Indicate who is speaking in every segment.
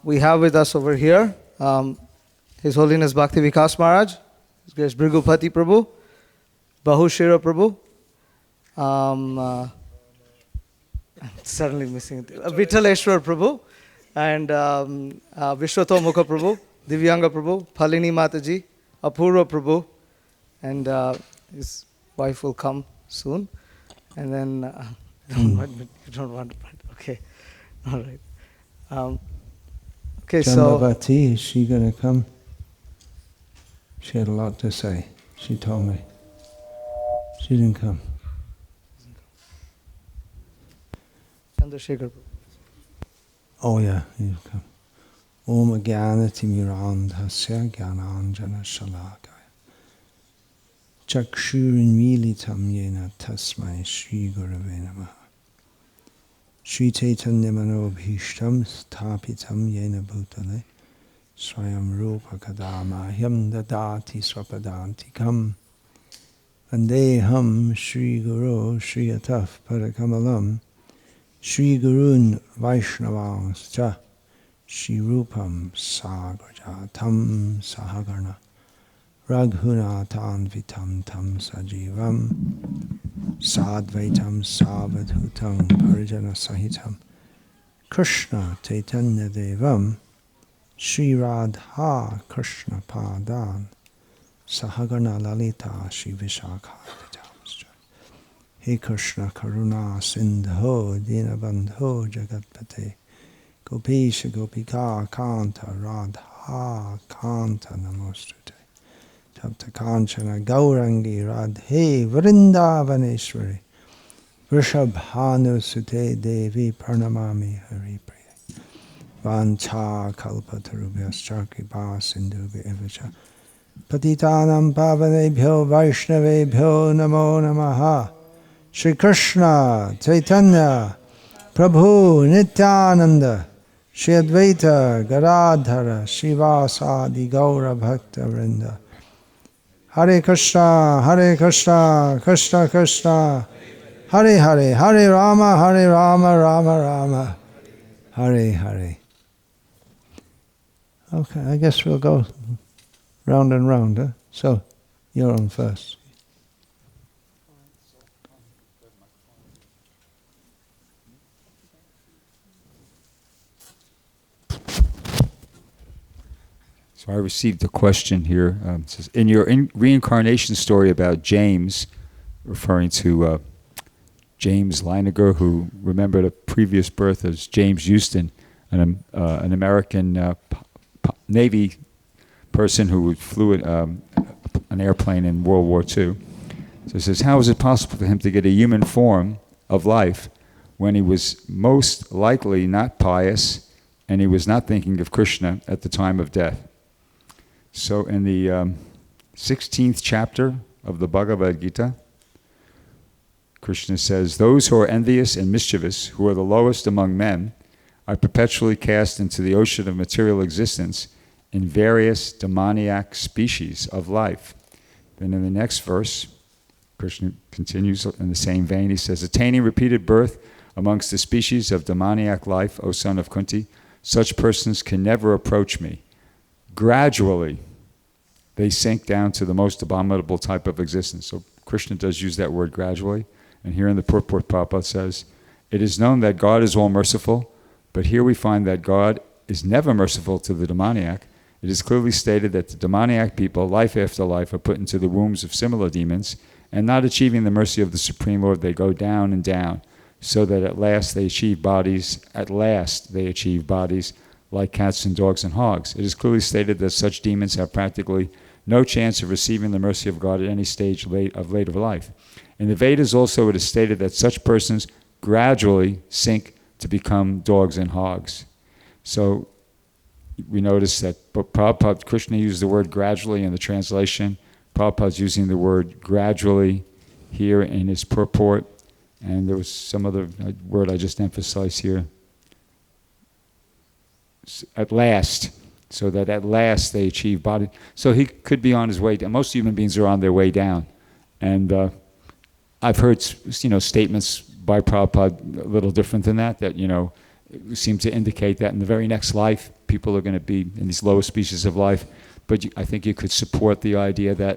Speaker 1: We have with us over here His Holiness Bhakti Vikasa Maharaj, His Grace Bhrigupati Prabhu, Bahushira Prabhu, I'm suddenly missing it, Vithaleshwar Prabhu, and Vishwatomukha Prabhu, Divyanga Prabhu, Phalini Mataji, Apurva Prabhu, and his wife will come soon. And then, you don't want to, okay, all right. Okay,
Speaker 2: Jambavati, is she going to come? She had a lot to say. She told me. She didn't come.
Speaker 1: Chandrasekhar.
Speaker 2: Oh yeah, he'll come. Om Jnanati Mirandhasya Jnananjana Shalakaya Chakshurinmilitam Yena Tasmai Shri Gurave Namaha Shri Chaitanya Manobhishtam Sthapitam Yena Bhutale Swayam Rupa Kadamahyam Dadati Swapadantikam Vandeham Shri Guru Shri Ataf Parakamalam Shri Gurun Vaishnavascha Shri Rupam Sagrajatam Sahagarna Raghunathan Vitam Tam Sajivam Sadvaitam Savadhutam Parijana Sahitam Krishna Chaitanya Devam Shri Radha Krishna Padan Sahagarna Lalita Shri Vishakha He Krishna Karuna Sindho Dinabandho Jagatpate Gopisha Gopika Kanta Radha Kanta Namostute Tapta Kanchana Gaurangi Radhe Vrindavaneshwari Vrishabhanu Sute Devi Pranamami Hari Priya Vancha Kalpatarubhyascha Kripa Sindhubhya Evacha Patitanam Pavanebhyo Vaishnavebhyo Namo Namaha Shri Krishna Chaitanya Prabhu Nityananda Shri Advaita Gadadhara Srivasadi Gaura Bhakta Vrinda Hare Krishna Krishna Krishna Hare Hare Hare Rama Rama Rama Hare Hare. Okay, I guess we'll go round and round, huh? So, you're on first.
Speaker 3: So I received a question here. It says, in your reincarnation story about James, referring to James Leininger, who remembered a previous birth as James Houston, an American Navy person who flew an airplane in World War II. So it says, how is it possible for him to get a human form of life when he was most likely not pious and he was not thinking of Krishna at the time of death? So in the 16th chapter of the Bhagavad-gita, Krishna says, those who are envious and mischievous, who are the lowest among men, are perpetually cast into the ocean of material existence in various demoniac species of life. Then in the next verse, Krishna continues in the same vein. He says, attaining repeated birth amongst the species of demoniac life, O son of Kunti, such persons can never approach me. Gradually, they sink down to the most abominable type of existence. So Krishna does use that word gradually. And here in the purport, Prabhupada says, it is known that God is all merciful, but here we find that God is never merciful to the demoniac. It is clearly stated that the demoniac people, life after life, are put into the wombs of similar demons, and not achieving the mercy of the Supreme Lord, they go down and down, so that at last they achieve bodies like cats and dogs and hogs. It is clearly stated that such demons have practically no chance of receiving the mercy of God at any stage of later life. In the Vedas also it is stated that such persons gradually sink to become dogs and hogs. So we notice that Prabhupada, Krishna used the word gradually in the translation. Prabhupada's using the word gradually here in his purport. And there was some other word I just emphasized here. At last, so that at last they achieve body. So he could be on his way down. Most human beings are on their way down. And I've heard statements by Prabhupada a little different than that seem to indicate that in the very next life, people are going to be in these lower species of life. But I think you could support the idea that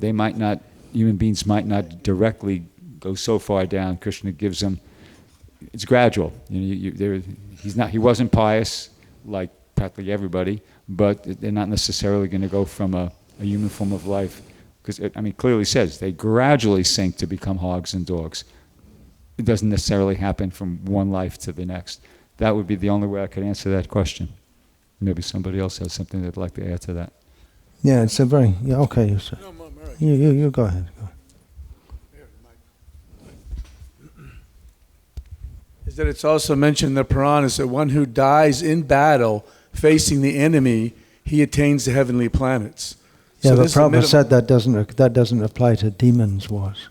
Speaker 3: they might not, human beings might not directly go so far down. Krishna gives them, it's gradual. He wasn't pious like practically everybody, but they're not necessarily going to go from a human form of life, because it clearly says they gradually sink to become hogs and dogs. It doesn't necessarily happen from one life to the next. That would be the only way I could answer that question. Maybe somebody else has something they'd like to add to that.
Speaker 2: Yeah, it's a very, okay. You go ahead.
Speaker 4: Is that it's also mentioned in the Puranas that one who dies in battle facing the enemy, he attains the heavenly planets.
Speaker 2: Yeah,
Speaker 4: So
Speaker 2: but
Speaker 4: this
Speaker 2: Prabhupada
Speaker 4: is
Speaker 2: said that doesn't apply to demons' wars.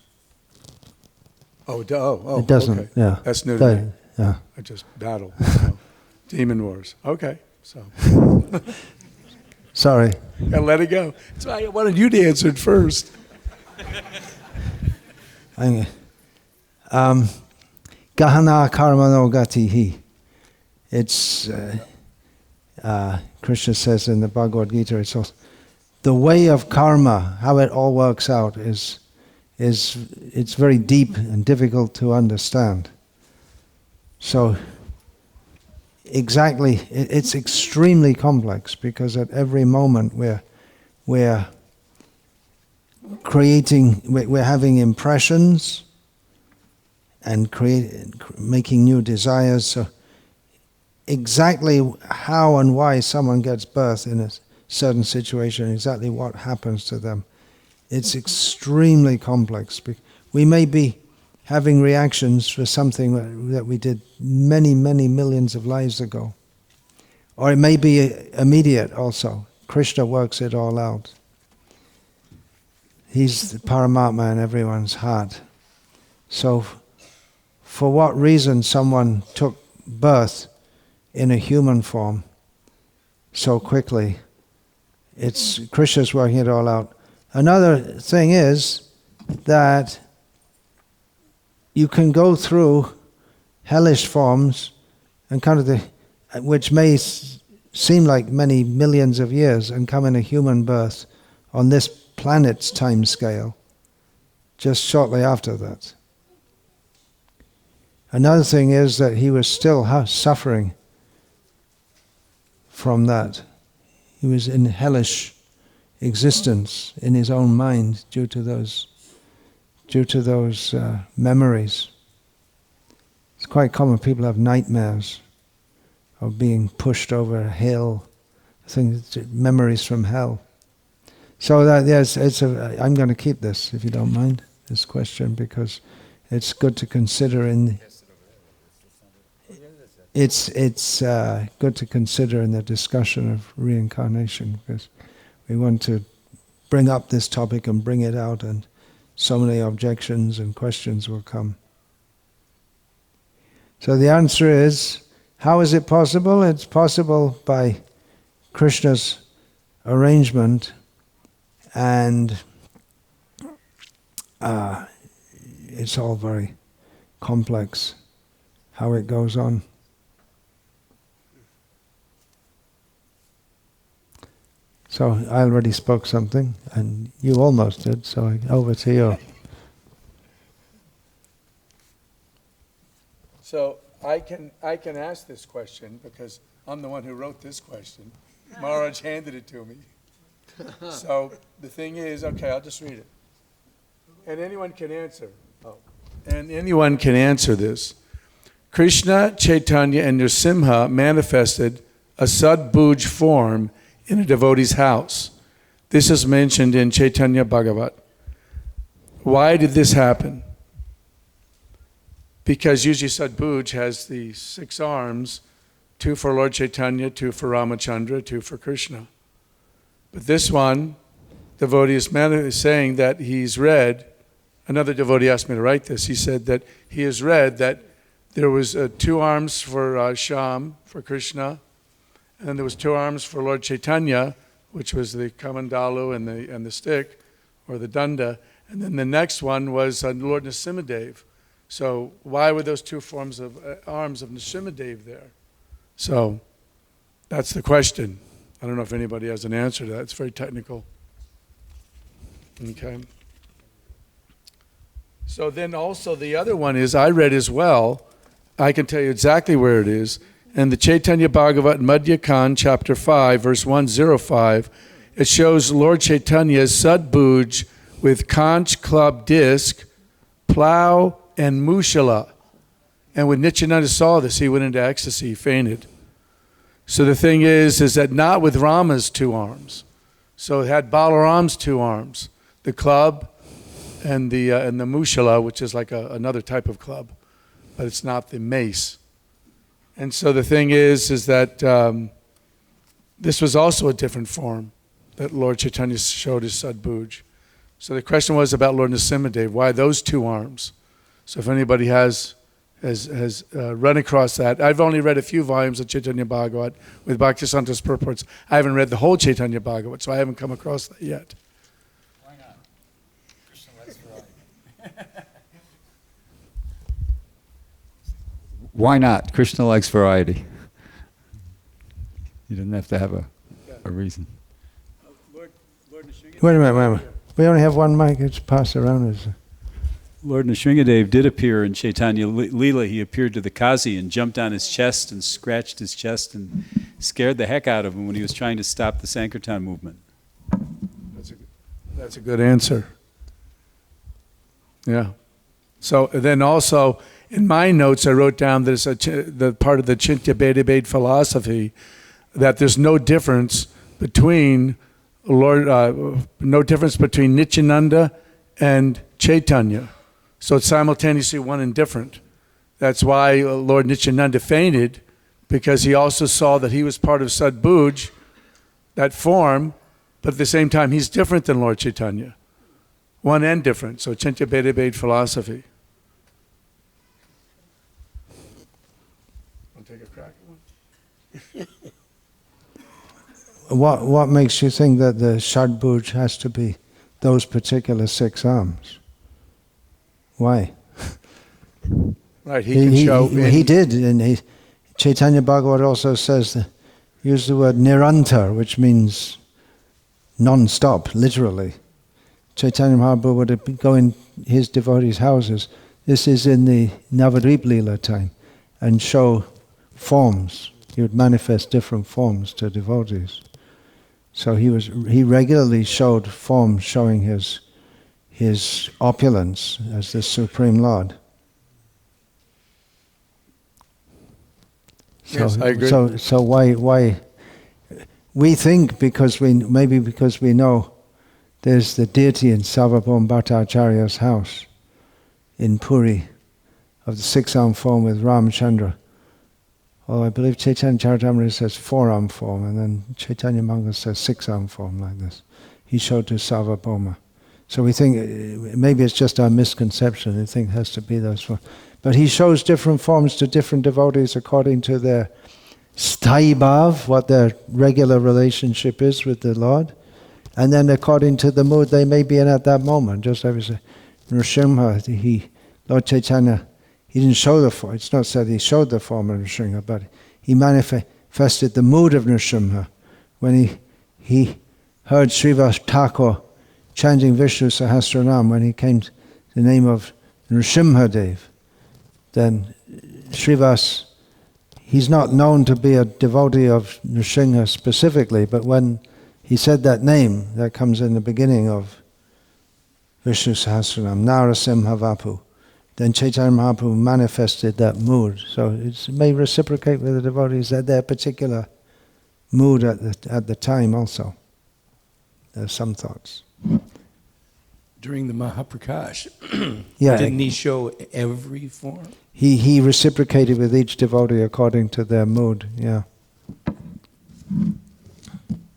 Speaker 4: it
Speaker 2: It doesn't,
Speaker 4: okay.
Speaker 2: yeah.
Speaker 4: That's new to me.
Speaker 2: Yeah.
Speaker 4: I just battle. So. Demon wars. Okay, so.
Speaker 2: Sorry.
Speaker 4: Gotta let it go. That's why I wanted you to answer it first.
Speaker 2: Gahana karmano gatihi. It's, Krishna says in the Bhagavad-gita, it's also, the way of karma, how it all works out is it's very deep and difficult to understand. So exactly, it's extremely complex, because at every moment we're creating, we're having impressions and making new desires. So exactly how and why someone gets birth in a certain situation, exactly what happens to them, it's extremely complex. We may be having reactions for something that we did many, many millions of lives ago. Or it may be immediate also. Krishna works it all out. He's the Paramatma in everyone's heart. So for what reason someone took birth in a human form so quickly, it's Krishna's working it all out. Another thing is that you can go through hellish forms and which may seem like many millions of years, and come in a human birth on this planet's time scale just shortly after that. Another thing is that he was still suffering from that. He was in hellish existence in his own mind due to those memories. It's quite common. People have nightmares of being pushed over a hill, memories from hell. So that I'm going to keep this, if you don't mind, this question, because it's good to consider it's good to consider in the discussion of reincarnation, because we want to bring up this topic and bring it out, and so many objections and questions will come. So the answer is, how is it possible? It's possible by Krishna's arrangement, and it's all very complex how it goes on. So I already spoke something, and you almost did, so over to you.
Speaker 4: So I can ask this question because I'm the one who wrote this question. Maharaj handed it to me. So the thing is, okay, I'll just read it. And anyone can answer. And anyone can answer this. Krishna, Chaitanya, and Nrsimha manifested a Sadbhuj form in a devotee's house. This is mentioned in Caitanya-Bhagavatam. Why did this happen? Because usually Sadbhuj has the 6 arms, 2 for Lord Chaitanya, 2 for Ramachandra, 2 for Krishna. But this one, devotee is saying that he's read, another devotee asked me to write this, he said that he has read that there was 2 arms for Sham, for Krishna, and then there was 2 arms for Lord Chaitanya, which was the kamandalu and the stick, or the danda, and then the next one was Lord Nrsimhadev. So why were those 2 forms of arms of Nrsimhadev there? So That's the question. I don't know if anybody has an answer to that. It's very technical. Okay. So then also the other one is, I read as well, I can tell you exactly where it is, in the Caitanya-Bhagavatam, Madhya Khan, chapter 5, verse 105, it shows Lord Chaitanya's Sadbhuj with conch, club, disc, plow, and mushala. And when Nityananda saw this, he went into ecstasy, he fainted. So the thing is that not with Rama's two arms. So it had Balaram's two arms, the club and the mushala, which is like another type of club, but it's not the mace. And so the thing is that this was also a different form that Lord Chaitanya showed his Sadbhuj. So the question was about Lord Nrsimhadev, why those two arms? So if anybody has run across that. I've only read a few volumes of Chaitanya Bhagavat with Bhaktisiddhanta's purports. I haven't read the whole Chaitanya Bhagavat, so I haven't come across that yet.
Speaker 3: Why not? Krishna likes variety. Why not? Krishna likes variety. You don't have to have a reason.
Speaker 2: Wait a minute. We only have one mic. It's passed around us.
Speaker 5: Lord Nrsimhadev did appear in Chaitanya Leela. He appeared to the Kazi and jumped on his chest and scratched his chest and scared the heck out of him when he was trying to stop the Sankirtan movement.
Speaker 4: That's a good answer. Yeah. So then also, in my notes, I wrote down that it's the part of the Chintya Bheda philosophy that there's no difference between Nityananda and Chaitanya. So it's simultaneously one and different. That's why Lord Nityananda fainted, because he also saw that he was part of Sadbhuj, that form, but at the same time he's different than Lord Chaitanya. One and different. So Chintya Bheda philosophy. Want to take a crack at one?
Speaker 2: What makes you think that the Sadbhuj has to be those particular 6 arms? Why?
Speaker 4: Right, he can show.
Speaker 2: He did, and Chaitanya Bhagavat also says, use the word nirantar, which means non-stop, literally. Chaitanya Mahaprabhu would go in his devotees' houses. This is in the Navadvip Leela time, and show forms. He would manifest different forms to devotees. So he regularly showed forms showing his opulence as the Supreme Lord.
Speaker 4: Yes, I agree.
Speaker 2: So why we think because we know there's the deity in Sarvabhauma Bhattacharya's house in Puri of the 6-arm form with Ramchandra. Oh, I believe Caitanya-caritamrta says 4-arm form, and then Chaitanya Mangal says 6-arm form like this. He showed to Sarvabhauma. So we think maybe it's just our misconception. We think it has to be those forms. But he shows different forms to different devotees according to their sthayi bhav, what their regular relationship is with the Lord, and then according to the mood they may be in at that moment. Just like we say, Nrsimha, Lord Chaitanya, he didn't show the form. It's not said he showed the form of Nrsimha, but he manifested the mood of Nrsimha when he heard Srivas Thakur chanting Vishnu Sahasranam when he came to the name of Nrsimhadev. Then Srivas, he's not known to be a devotee of Nrsimha specifically, but when he said that name, that comes in the beginning of Vishnu Sahasranam, Narasimha Vapu, then Chaitanya Mahaprabhu manifested that mood. So it may reciprocate with the devotees at their particular mood at the time also. There's some thoughts.
Speaker 6: During the Mahaprakash,
Speaker 2: Yeah,
Speaker 6: didn't he show every form?
Speaker 2: he reciprocated with each devotee according to their mood. Yeah.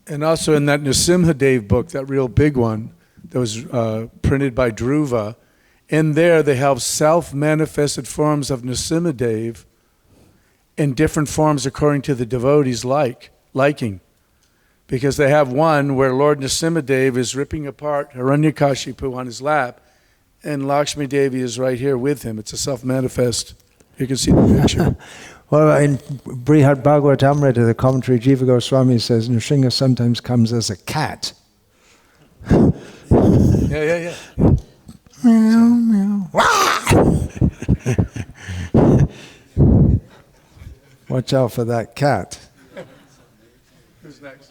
Speaker 4: And also in that Nrsimhadev book, that real big one that was printed by Dhruva, in there they have self-manifested forms of Nrsimhadev in different forms according to the devotees' liking. Because they have one where Lord Nrsimhadev is ripping apart Hiranyakashipu on his lap, and Lakshmi Devi is right here with him. It's a self-manifest. You can see the picture.
Speaker 2: Well, in Bhagavad-gita, the commentary, Jiva Goswami says Nrsimha sometimes comes as a cat.
Speaker 4: Yeah.
Speaker 2: Meow, meow. Watch out for that cat.
Speaker 4: Who's next?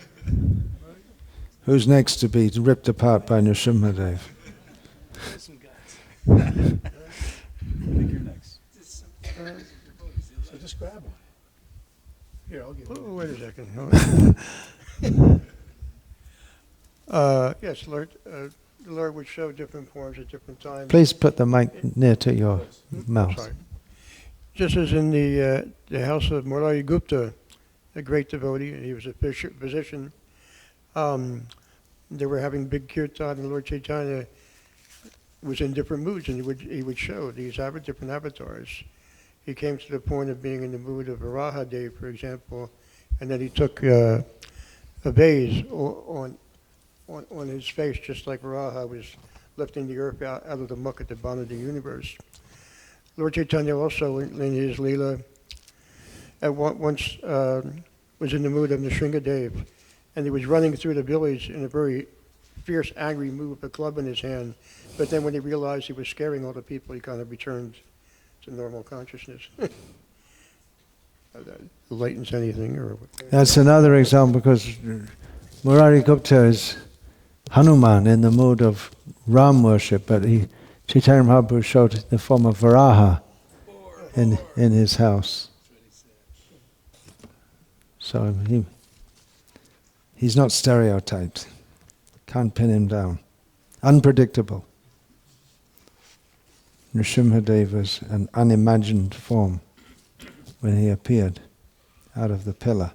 Speaker 2: Who's next to be ripped apart by Nrsimhadev?
Speaker 5: I think you're next.
Speaker 4: So just grab one. Here, I'll give you.
Speaker 7: Wait a second. Yes, Lord. The Lord would show different forms at different times.
Speaker 2: Please put the mic near to your mouth.
Speaker 7: Sorry. Just as in the house of Murari Gupta, a great devotee, and he was a physician. They were having big kirtan, and Lord Chaitanya was in different moods, and he would show these different avatars. He came to the point of being in the mood of Varaha Dev, for example, and then he took a vase on his face, just like Varaha was lifting the earth out of the muck at the bottom of the universe. Lord Chaitanya also, in his Leela, once was in the mood of Nrsimhadev, and he was running through the village in a very fierce, angry mood with a club in his hand. But then when he realized he was scaring all the people, he kind of returned to normal consciousness. Lightens anything? Or
Speaker 2: That's another example, because Murari Gupta is Hanuman in the mood of Ram worship, but Chaitanya Mahaprabhu showed the form of Varaha in his house. So he's not stereotyped. Can't pin him down. Unpredictable. Nrsimhadev was an unimagined form when he appeared out of the pillar.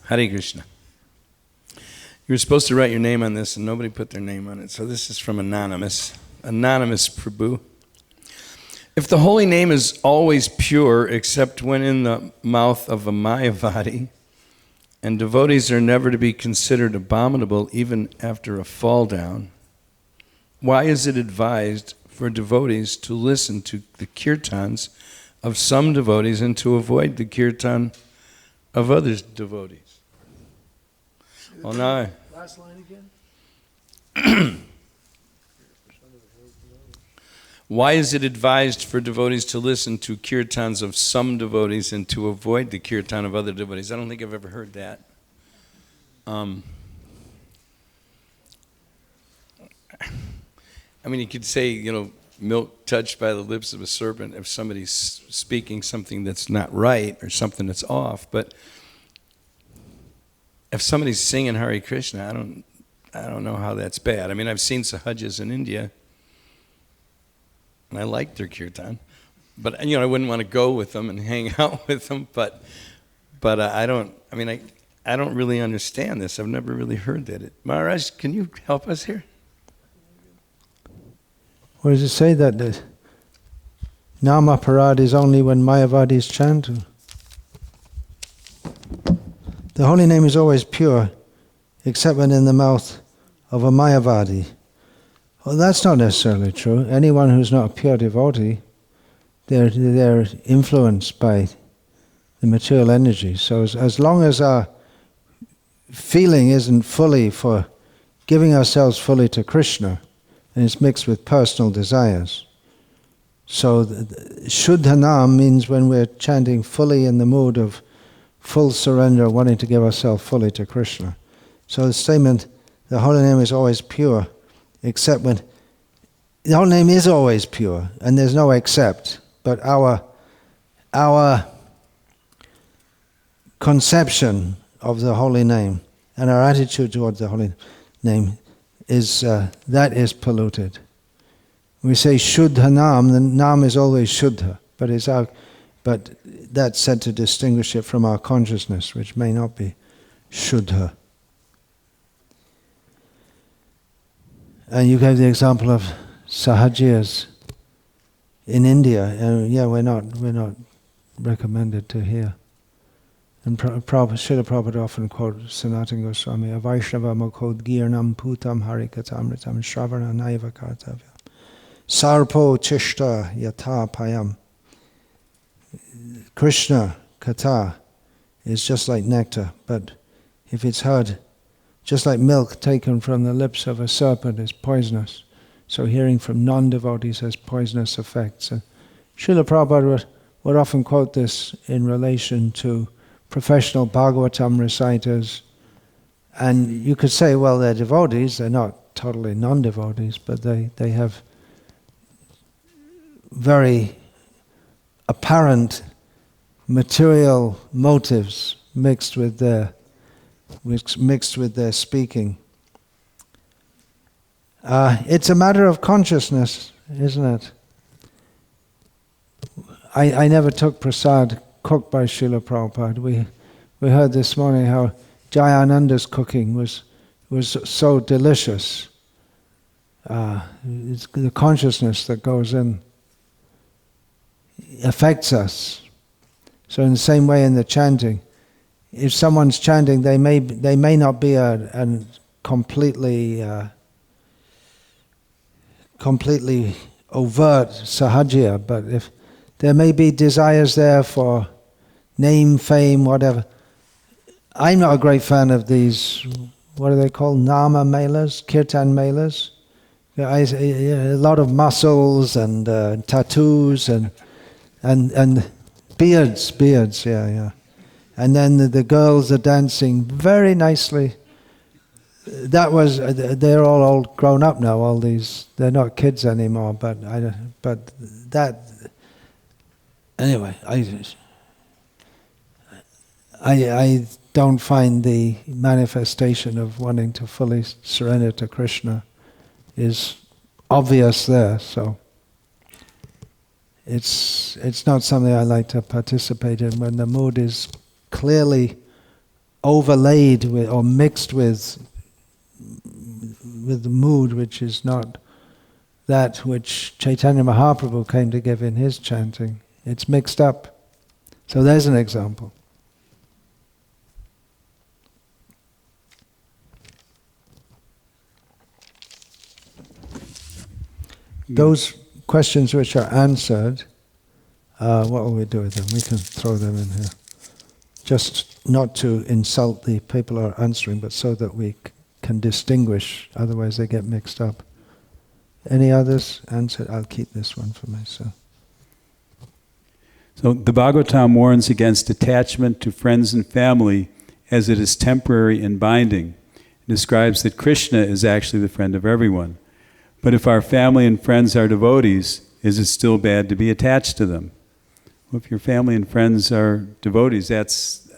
Speaker 6: Hare Krishna. You were supposed to write your name on this and nobody put their name on it. So this is from Anonymous. Anonymous Prabhu. If the holy name is always pure except when in the mouth of a Mayavadi, and devotees are never to be considered abominable even after a fall down, why is it advised for devotees to listen to the kirtans of some devotees and to avoid the kirtan of other devotees? Well, now,
Speaker 4: Last line again?
Speaker 6: why is it advised for devotees to listen to kirtans of some devotees and to avoid the kirtan of other devotees? I don't think I've ever heard that. I mean, you could say, milk touched by the lips of a serpent if somebody's speaking something that's not right or something that's off. But if somebody's singing Hare Krishna, I don't know how that's bad. I mean, I've seen sahajas in India, and I like their kirtan, but I wouldn't want to go with them and hang out with them. But I don't really understand this. I've never really heard that. Maharaj, can you help us here?
Speaker 2: Or does it say that the Nama Parad is only when Mayavadis chant? The holy name is always pure, except when in the mouth of a Mayavadi. Well, that's not necessarily true. Anyone who's not a pure devotee, they're influenced by the material energy. So as long as our feeling isn't fully for giving ourselves fully to Krishna, and it's mixed with personal desires. So Shuddha Nam means when we're chanting fully in the mood of full surrender, wanting to give ourselves fully to Krishna. So the statement, the holy name is always pure, except when... The holy name is always pure, and there's no except. But our conception of the holy name and our attitude towards the holy name is that is polluted. We say Shuddha Nam, the Nam is always Shuddha, but that's said to distinguish it from our consciousness, which may not be Shuddha. And you gave the example of sahajiyas in India. We're not recommended to hear And Srila Prabhupada often quotes Sanatana Goswami, Avaishnava Mukod Girnam Putam Harikatamritam Shravana Naiva Kartavya. Sarpo Chishta Yata Payam. Krishna Katha is just like nectar, but if it's heard, just like milk taken from the lips of a serpent is poisonous, so hearing from non-devotees has poisonous effects. And Srila Prabhupada would often quote this in relation to professional Bhagavatam reciters, and you could say, well, they're devotees, they're not totally non-devotees, but they have very apparent material motives mixed with their speaking. It's a matter of consciousness, isn't it? I never took prasad cooked by Srila Prabhupada. We heard this morning how Jayananda's cooking was so delicious. It's the consciousness that goes in affects us. So in the same way in the chanting, if someone's chanting, they may not be a completely overt sahajya, but if there may be desires there for name, fame, whatever. I'm not a great fan of these, what are they called, nama melas, kirtan melas. A lot of muscles and tattoos and beards, yeah. And then the girls are dancing very nicely. They're all grown up now, all these, they're not kids anymore, but anyway, I don't find the manifestation of wanting to fully surrender to Krishna is obvious there, so it's not something I like to participate in when the mood is clearly overlaid with or mixed with the mood which is not that which Chaitanya Mahaprabhu came to give in his chanting. It's mixed up. So there's an example. Those questions which are answered, what will we do with them? We can throw them in here. Just not to insult the people who are answering, but so that we can distinguish, otherwise they get mixed up. Any others answered? I'll keep this one for myself.
Speaker 5: So the Bhagavatam warns against attachment to friends and family as it is temporary and binding. It describes that Krishna is actually the friend of everyone. But if our family and friends are devotees, is it still bad to be attached to them? Well, if your family and friends are devotees, that's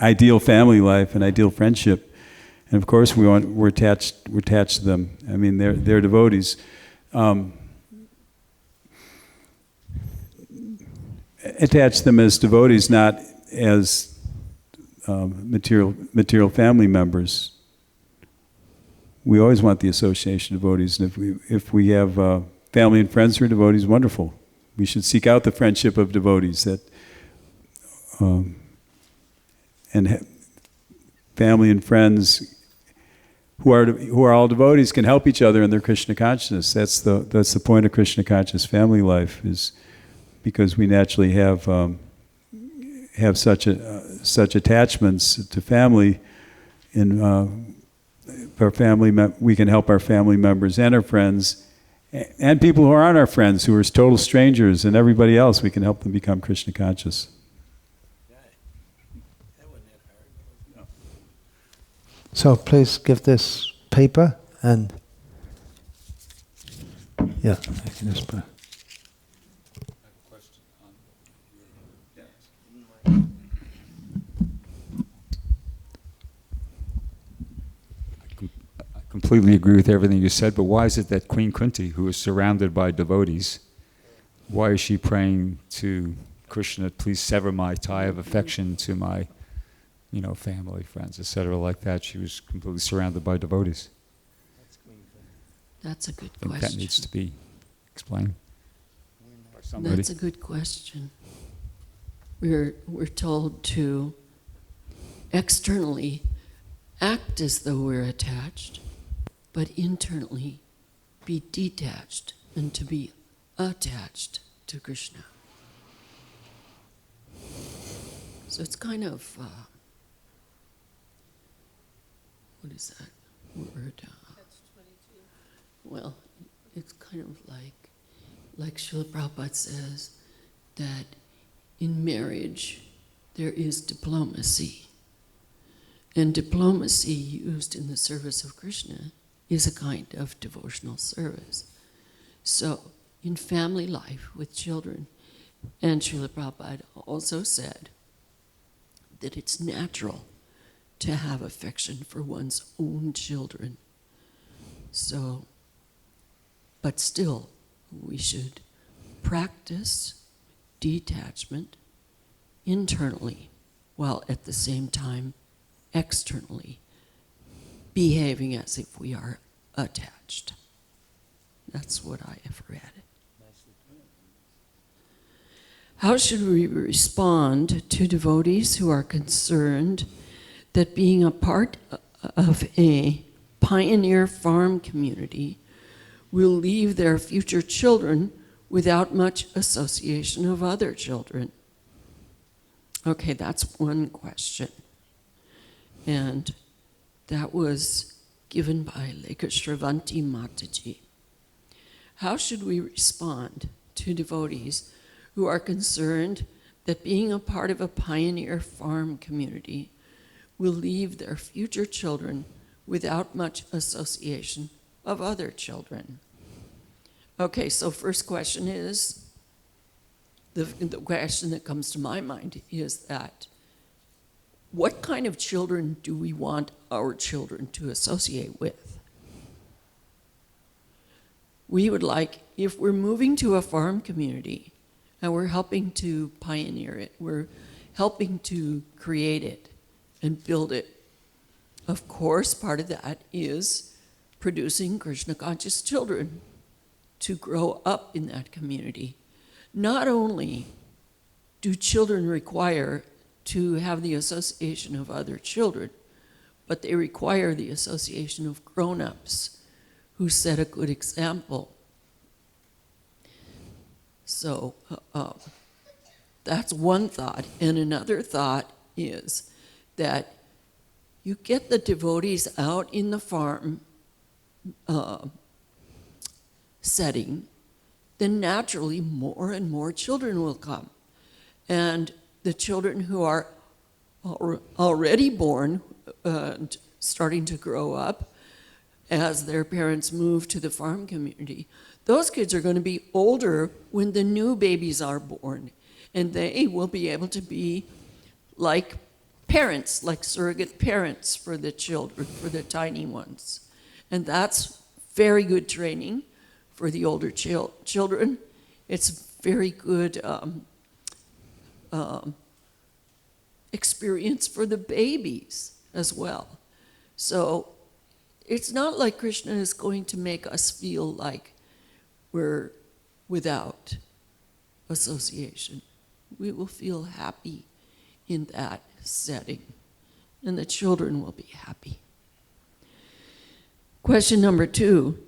Speaker 5: ideal family life and ideal friendship. And of course we're attached to them. I mean, they're devotees. Attach them as devotees, not as material family members. We always want the association of devotees, and if we have family and friends who are devotees, wonderful. We should seek out the friendship of devotees. Family and friends who are all devotees can help each other in their Krishna consciousness. That's the point of Krishna conscious family life, is because we naturally have such attachments to family. We can help our family members and our friends, and people who aren't our friends, who are total strangers, and everybody else. We can help them become Krishna conscious.
Speaker 2: So please give this paper and yeah, I can just put.
Speaker 3: Completely agree with everything you said, but why is it that Queen Kunti, who is surrounded by devotees, why is she praying to Krishna, please sever my tie of affection to my, family, friends, etc., like that? She was completely surrounded by devotees.
Speaker 8: That's a good
Speaker 3: I think
Speaker 8: question.
Speaker 3: that needs to be explained by somebody.
Speaker 8: That's a good question. We're told to externally act as though we're attached, but internally be detached and to be attached to Krishna. So it's kind of, what is that word? Well, it's kind of like Srila Prabhupada says, that in marriage there is diplomacy. And diplomacy used in the service of Krishna is a kind of devotional service. So in family life with children, and Srila Prabhupada also said that it's natural to have affection for one's own children. So, but still, we should practice detachment internally, while at the same time externally behaving as if we are attached. That's what I have read. How should we respond to devotees who are concerned that being a part of a pioneer farm community will leave their future children without much association of other children? Okay, that's one question. And that was given by Lekha Shravanti Mataji. How should we respond to devotees who are concerned that being a part of a pioneer farm community will leave their future children without much association of other children? Okay, so first question is, the question that comes to my mind is that, what kind of children do we want our children to associate with? We would like, if we're moving to a farm community and we're helping to pioneer it, we're helping to create it and build it, of course, part of that is producing Krishna conscious children to grow up in that community. Not only do children require to have the association of other children, but they require the association of grown-ups who set a good example. So that's one thought. And another thought is that you get the devotees out in the farm setting, then naturally more and more children will come. And the children who are already born and starting to grow up as their parents move to the farm community, those kids are going to be older when the new babies are born. And they will be able to be like parents, like surrogate parents for the children, for the tiny ones. And that's very good training for the older children. It's very good experience for the babies as well. So it's not like Krishna is going to make us feel like we're without association. We will feel happy in that setting, and the children will be happy. Question number 2.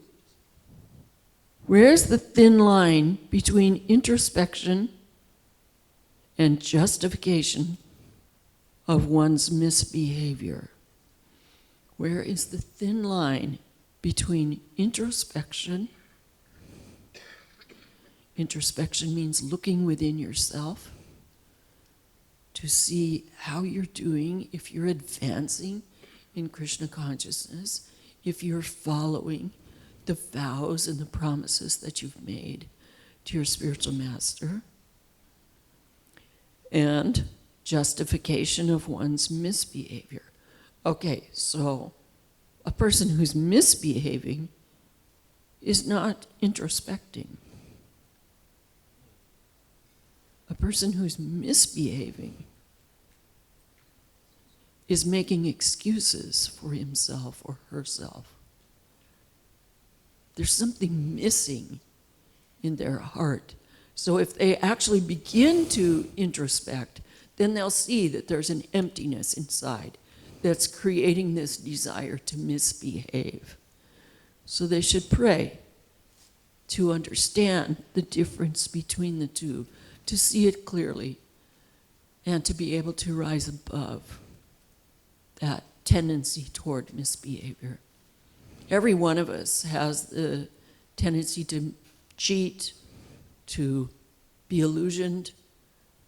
Speaker 8: Where's the thin line between introspection and justification of one's misbehavior? Where is the thin line between introspection? Introspection means looking within yourself to see how you're doing, if you're advancing in Krishna consciousness, if you're following the vows and the promises that you've made to your spiritual master, and justification of one's misbehavior. Okay, so a person who's misbehaving is not introspecting. A person who's misbehaving is making excuses for himself or herself. There's something missing in their heart. So if they actually begin to introspect, then they'll see that there's an emptiness inside that's creating this desire to misbehave. So they should pray to understand the difference between the two, to see it clearly, and to be able to rise above that tendency toward misbehavior. Every one of us has the tendency to cheat, to be illusioned,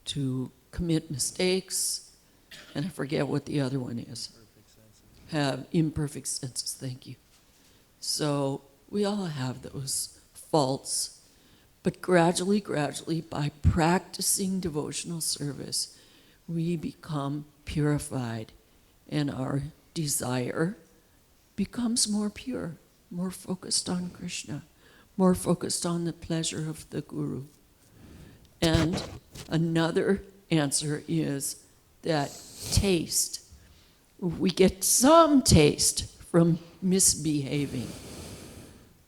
Speaker 8: to commit mistakes, and I forget what the other one is. Have imperfect senses, thank you. So we all have those faults, but gradually, by practicing devotional service, we become purified, and our desire becomes more pure, more focused on Krishna, more focused on the pleasure of the Guru. And another answer is that taste. We get some taste from misbehaving,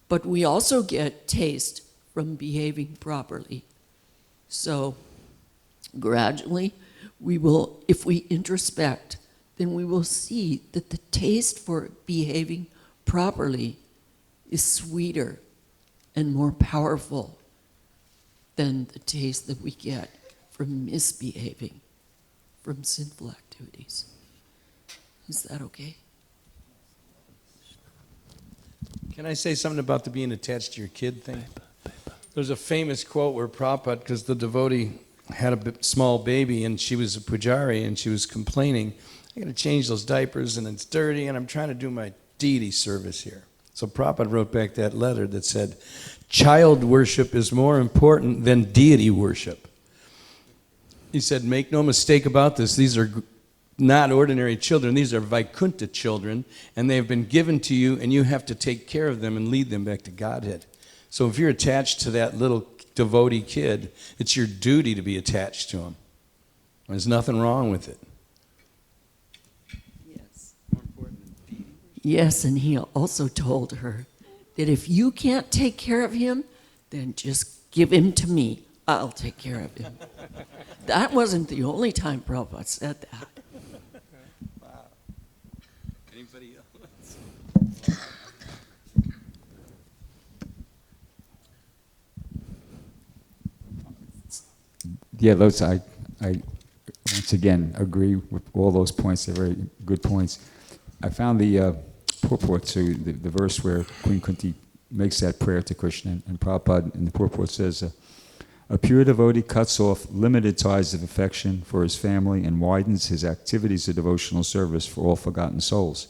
Speaker 8: but we also get taste from behaving properly. So gradually, we will, if we introspect, then we will see that the taste for behaving properly is sweeter and more powerful than the taste that we get from misbehaving, from sinful activities. Is that okay?
Speaker 6: Can I say something about the being attached to your kid thing? There's a famous quote where Prabhupada, because the devotee had a small baby and she was a pujari and she was complaining, I got to change those diapers and it's dirty and I'm trying to do my deity service here. So Prabhupada wrote back that letter that said, child worship is more important than deity worship. He said, make no mistake about this. These are not ordinary children. These are Vaikuntha children, and they have been given to you, and you have to take care of them and lead them back to Godhead. So if you're attached to that little devotee kid, it's your duty to be attached to him. There's nothing wrong with it.
Speaker 8: Yes. Yes, and he also told her that if you can't take care of him, then just give him to me. I'll take care of him. That wasn't the only time Prabhupada said that.
Speaker 6: Wow. Anybody else?
Speaker 3: Yeah, those I once again agree with all those points. They're very good points. I found the purport to the verse where Queen Kunti makes that prayer to Krishna, and Prabhupada in the purport says, a pure devotee cuts off limited ties of affection for his family and widens his activities of devotional service for all forgotten souls.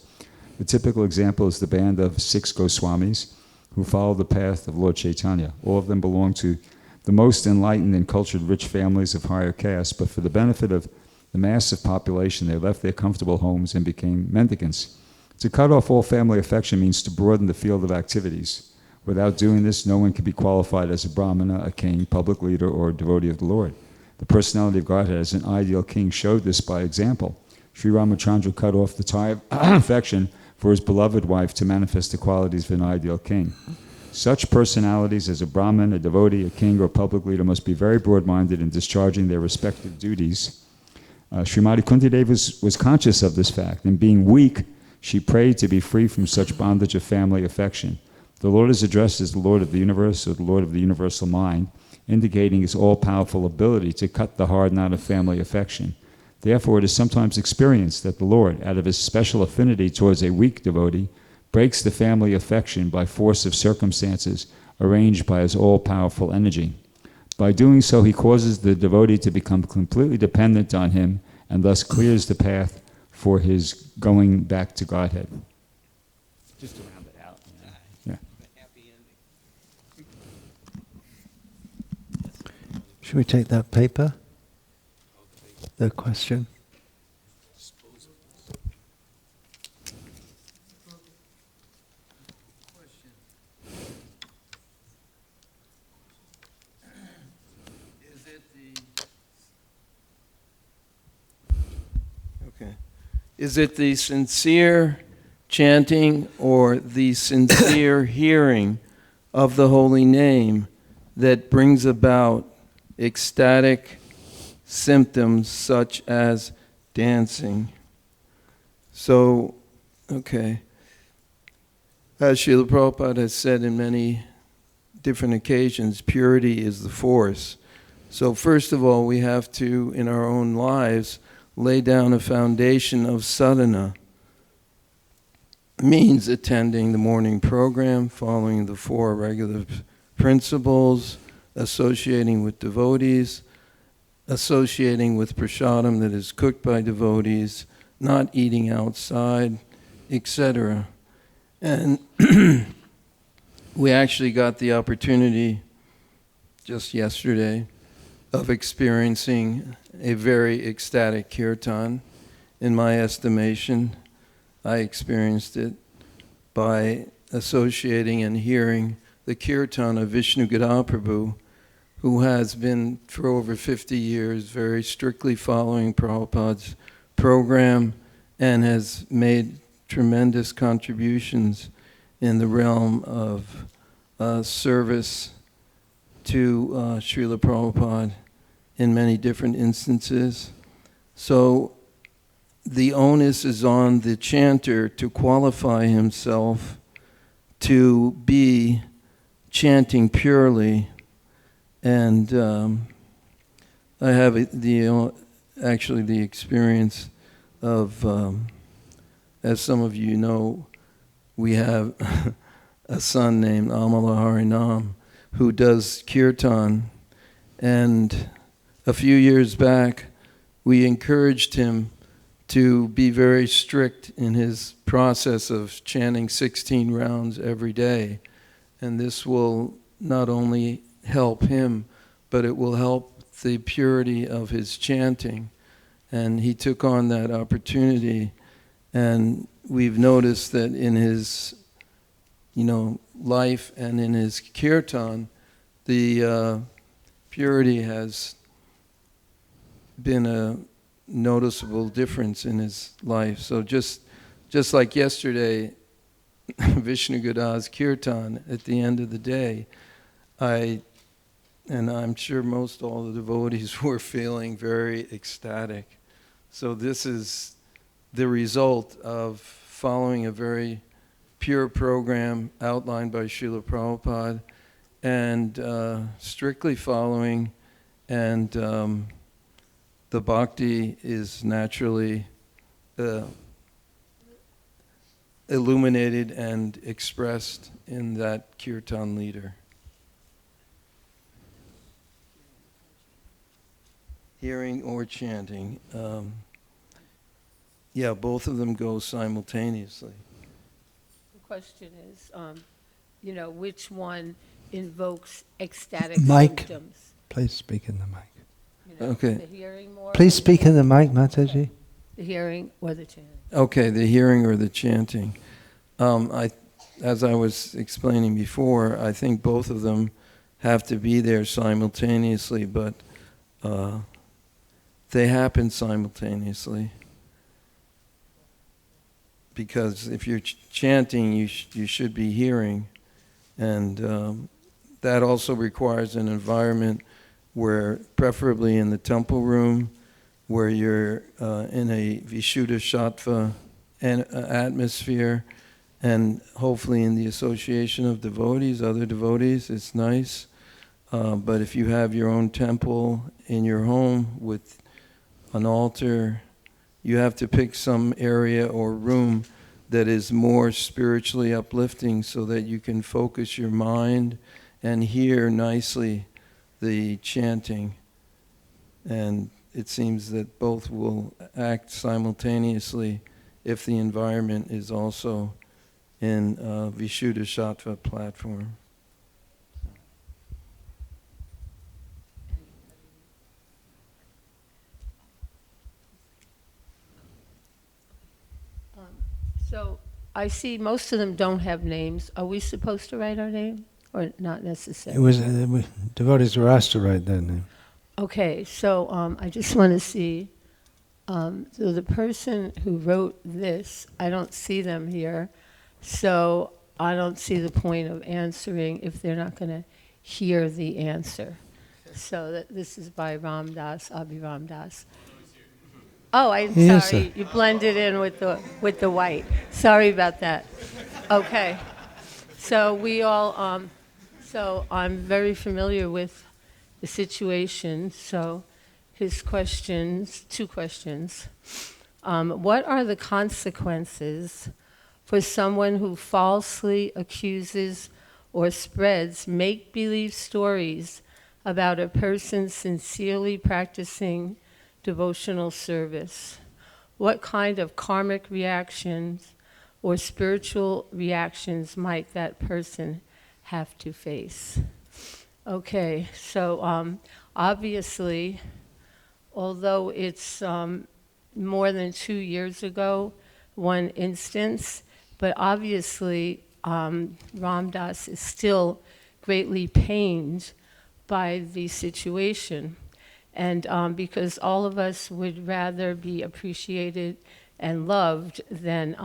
Speaker 3: The typical example is the band of 6 Goswamis who follow the path of Lord Chaitanya. All of them belong to the most enlightened and cultured rich families of higher caste, but for the benefit of the massive population, they left their comfortable homes and became mendicants. To cut off all family affection means to broaden the field of activities. Without doing this, no one can be qualified as a brahmana, a king, public leader, or a devotee of the Lord. The personality of Godhead as an ideal king showed this by example. Sri Ramachandra cut off the tie of affection for his beloved wife to manifest the qualities of an ideal king. Such personalities as a brahmin, a devotee, a king, or a public leader must be very broad-minded in discharging their respective duties. Srimati Kunti Devi was conscious of this fact, and being weak, she prayed to be free from such bondage of family affection. The Lord is addressed as the Lord of the universe, or the Lord of the universal mind, indicating his all-powerful ability to cut the hard knot of family affection. Therefore, it is sometimes experienced that the Lord, out of his special affinity towards a weak devotee, breaks the family affection by force of circumstances arranged by his all-powerful energy. By doing so, he causes the devotee to become completely dependent on him and thus clears the path for his going back to Godhead. Just to round it out. Yeah.
Speaker 2: Should we take that paper? The question?
Speaker 9: Is it the sincere chanting or the sincere hearing of the holy name that brings about ecstatic symptoms such as dancing. So, okay. As Srila Prabhupada has said in many different occasions, purity is the force. So first of all, we have to, in our own lives, lay down a foundation of sadhana. Means attending the morning program, following the 4 regular principles, associating with devotees, associating with prasadam that is cooked by devotees, not eating outside, etc. And we actually got the opportunity just yesterday of experiencing a very ecstatic kirtan. In my estimation, I experienced it by associating and hearing the kirtan of Vishnu Prabhu, who has been for over 50 years very strictly following Prabhupada's program and has made tremendous contributions in the realm of service to Srila Prabhupada in many different instances. So the onus is on the chanter to qualify himself to be chanting purely. And I have actually the experience of, as some of you know, we have a son named Amala Harinam who does kirtan. And a few years back, we encouraged him to be very strict in his process of chanting 16 rounds every day. And this will not only help him, but it will help the purity of his chanting. And he took on that opportunity. And we've noticed that in his, life and in his kirtan, the purity has been a noticeable difference in his life. So just like yesterday, Vishnu Gada's kirtan, at the end of the day, and I'm sure most all the devotees were feeling very ecstatic. So this is the result of following a very pure program outlined by Srila Prabhupada and strictly following, and the bhakti is naturally illuminated and expressed in that kirtan leader. Hearing or chanting. Yeah, both of them go simultaneously.
Speaker 10: The question is, which one invokes ecstatic
Speaker 2: Mic.
Speaker 10: symptoms?
Speaker 2: Please speak in the mic.
Speaker 9: Okay.
Speaker 10: The hearing more?
Speaker 2: Please speak in the mic, Mataji.
Speaker 10: The hearing or the chanting?
Speaker 9: Okay, the hearing or the chanting. As I was explaining before, I think both of them have to be there simultaneously, but they happen simultaneously. Because if you're chanting, you should be hearing. And that also requires an environment where, preferably in the temple room, where you're in a Vishuddha Sattva atmosphere, and hopefully in the association of devotees, other devotees, it's nice. But if you have your own temple in your home with an altar, you have to pick some area or room that is more spiritually uplifting so that you can focus your mind and hear nicely the chanting. And it seems that both will act simultaneously if the environment is also in Vishuddha Sattva platform.
Speaker 10: So I see most of them don't have names. Are we supposed to write our name or not necessarily?
Speaker 2: Devotees were asked to write their name.
Speaker 10: Okay, so I just want to see. So the person who wrote this, I don't see them here. So I don't see the point of answering if they're not going to hear the answer. So this is by Ram Das, Abhiram Das. Oh, I'm
Speaker 2: Yes,
Speaker 10: sorry.
Speaker 2: sir.
Speaker 10: You blended in with the white. Sorry about that. Okay. So we all, so I'm very familiar with the situation. So his questions, two questions. What are the consequences for someone who falsely accuses or spreads make-believe stories about a person sincerely practicing devotional service? What kind of karmic reactions or spiritual reactions might that person have to face? Okay, so obviously, although it's more than 2 years ago, one instance, but obviously Ram Dass is still greatly pained by the situation. And because all of us would rather be appreciated and loved than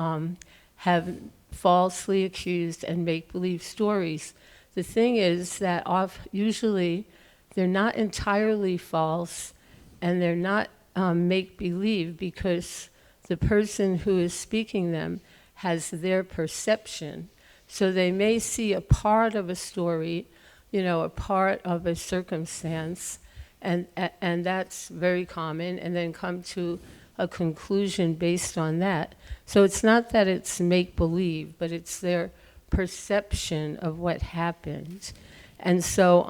Speaker 10: have falsely accused and make-believe stories. The thing is that usually they're not entirely false and they're not make-believe, because the person who is speaking them has their perception. So they may see a part of a story, a part of a circumstance, and that's very common, and then come to a conclusion based on that. So it's not that it's make-believe, but it's their perception of what happened. And so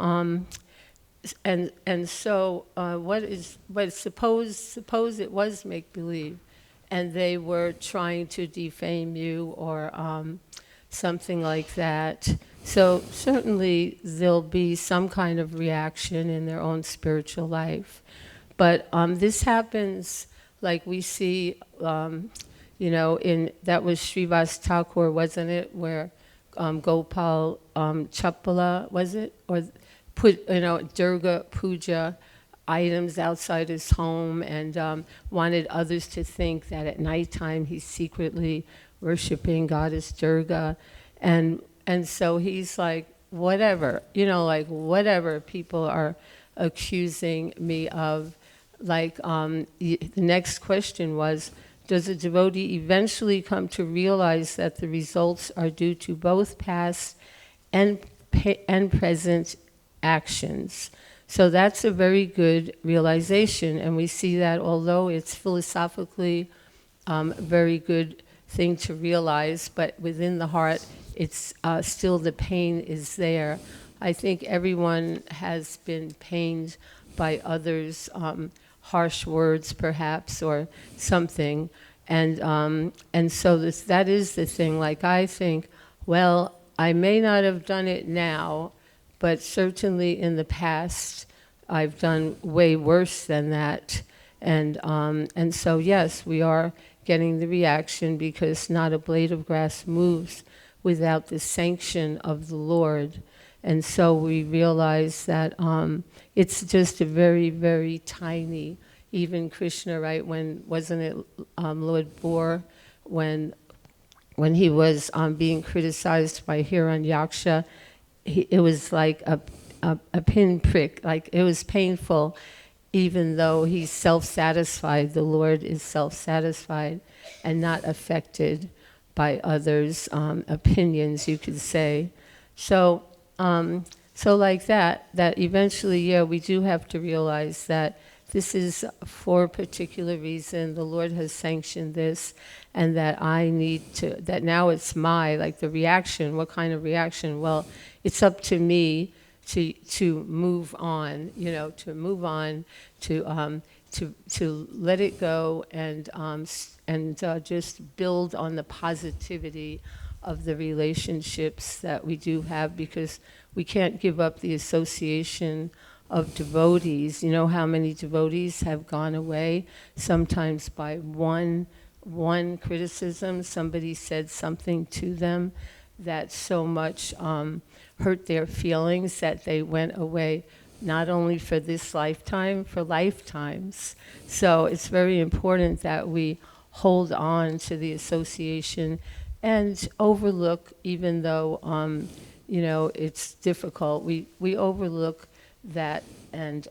Speaker 10: suppose it was make-believe, and they were trying to defame you or something like that. So certainly there'll be some kind of reaction in their own spiritual life. But this happens, like we see, that was Srivas Thakur, wasn't it, where Gopal Chapala, was it? Or put, Durga Puja items outside his home and wanted others to think that at nighttime he's secretly worshiping Goddess Durga. And so he's like, whatever, whatever people are accusing me of. The next question was, does a devotee eventually come to realize that the results are due to both past and present actions? So that's a very good realization, and we see that although it's philosophically very good thing to realize, but within the heart, it's still the pain is there. I think everyone has been pained by others' harsh words, perhaps, or something, and so that is the thing. Like, I think, well, I may not have done it now, but certainly in the past, I've done way worse than that, and so yes, we are getting the reaction, because not a blade of grass moves without the sanction of the Lord. And so we realize that it's just a very, very tiny, even Krishna, right, wasn't it Lord Bohr, when he was being criticized by Hiranyaksha, it was like a pinprick, like it was painful, even though he's self-satisfied. The Lord is self-satisfied and not affected by others' opinions, you could say. So like that eventually, we do have to realize that this is for a particular reason. The Lord has sanctioned this, and that I need to, that now it's the reaction. What kind of reaction? Well, it's up to me to move on, to move on, to let it go and just build on the positivity of the relationships that we do have, because we can't give up the association of devotees. You know how many devotees have gone away, sometimes by one criticism. Somebody said something to them that so much hurt their feelings that they went away, not only for this lifetime, for lifetimes. So it's very important that we hold on to the association and overlook, even though it's difficult, we overlook that, and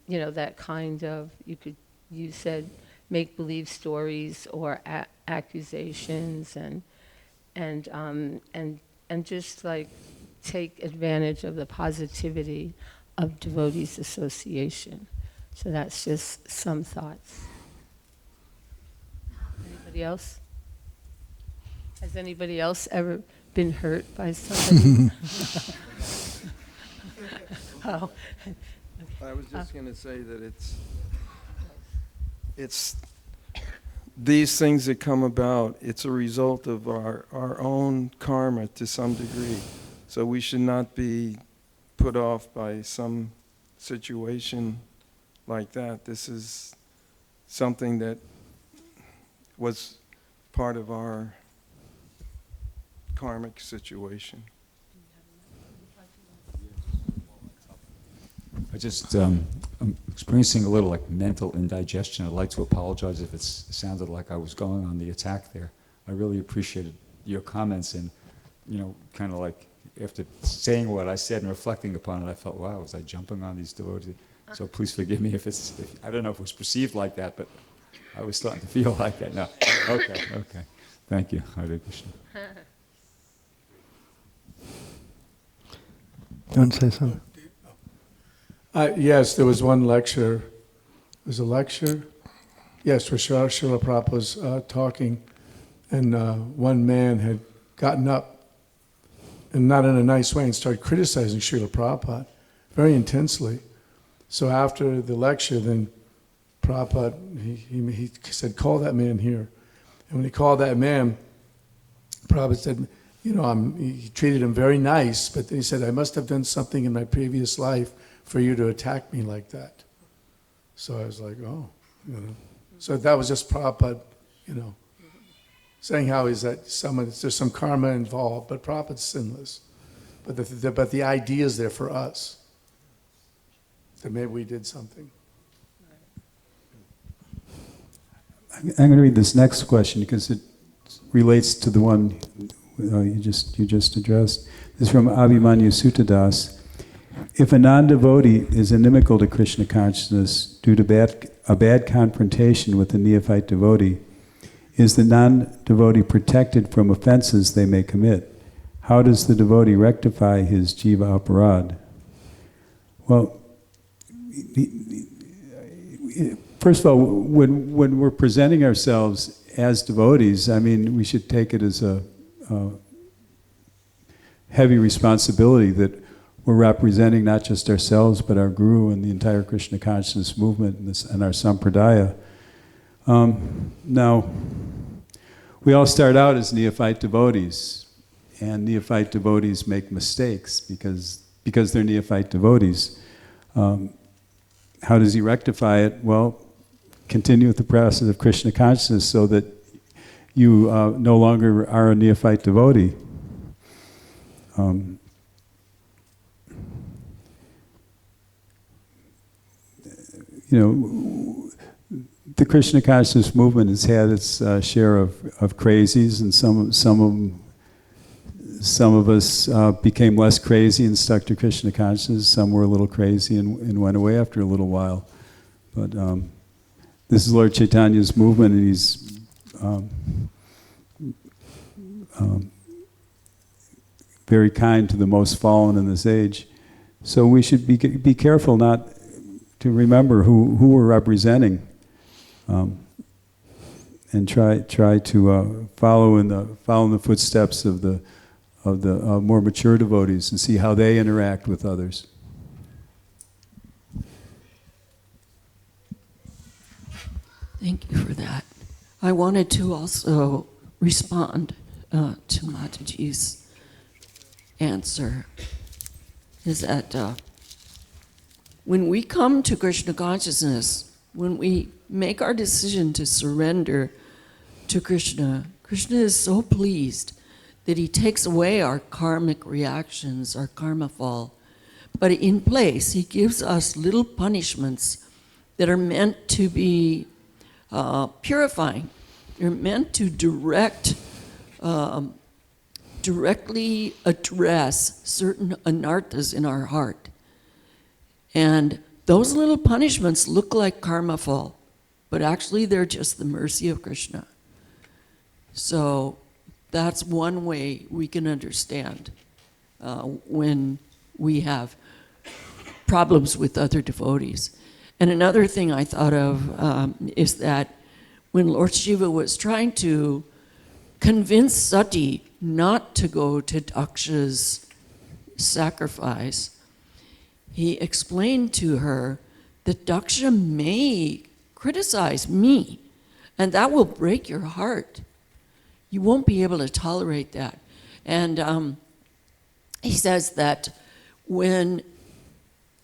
Speaker 10: that kind of, you said make-believe stories or accusations, and just like take advantage of the positivity of devotees association. So that's just some thoughts. Anybody else? Has anybody else ever been hurt by somebody? Oh.
Speaker 9: I was just going to say that it's these things that come about, it's a result of our own karma to some degree. So we should not be put off by some situation like that. This is something that was part of our karmic situation.
Speaker 3: I'm experiencing a little like mental indigestion. I'd like to apologize if it sounded like I was going on the attack there. I really appreciated your comments, and kind of like after saying what I said and reflecting upon it, I felt, wow, was I jumping on these devotees? So please forgive me if I don't know if it was perceived like that, but I was starting to feel like that. No, okay. Thank you, Hare Krishna.
Speaker 2: You want to say something?
Speaker 4: Yes, there was one lecture. It was a lecture? Yes, where Srila Prabhupada was talking, and one man had gotten up, and not in a nice way, and started criticizing Srila Prabhupada very intensely. So after the lecture, then Prabhupada, he said, call that man here. And when he called that man, Prabhupada said, he treated him very nice, but he said, I must have done something in my previous life for you to attack me like that. So I was like, oh, So that was just Prabhupada, saying how is that there's some karma involved, but Prabhupada's sinless. But the idea is there for us, that maybe we did something.
Speaker 5: I'm going to read this next question because it relates to the one you just addressed. This is from Abhimanyu Sutadas. If a non-devotee is inimical to Krishna consciousness due to a bad confrontation with a neophyte devotee, is the non-devotee protected from offenses they may commit? How does the devotee rectify his jiva aparad? Well, first of all, when we're presenting ourselves as devotees, we should take it as a heavy responsibility that we're representing not just ourselves, but our Guru and the entire Krishna consciousness movement and our Sampradaya. Now, we all start out as neophyte devotees, and neophyte devotees make mistakes because they're neophyte devotees. How does he rectify it? Well, continue with the process of Krishna consciousness so that you no longer are a neophyte devotee. The Krishna consciousness movement has had its share of crazies, and some of us became less crazy and stuck to Krishna consciousness. Some were a little crazy and went away after a little while. But this is Lord Chaitanya's movement, and he's very kind to the most fallen in this age. So we should be careful not to remember who we're representing, and try to follow in the footsteps of the more mature devotees and see how they interact with others.
Speaker 8: Thank you for that. I wanted to also respond to Mataji's answer. Is that when we come to Krishna consciousness, when we make our decision to surrender to Krishna, Krishna is so pleased that he takes away our karmic reactions, our karma fall. But in place, he gives us little punishments that are meant to be purifying. They're meant to directly address certain anarthas in our heart. And those little punishments look like karma fall, but actually they're just the mercy of Krishna. So that's one way we can understand when we have problems with other devotees. And another thing I thought of is that when Lord Shiva was trying to convince Sati not to go to Daksha's sacrifice, he explained to her that Daksha may criticize me, and that will break your heart. You won't be able to tolerate that. And he says that when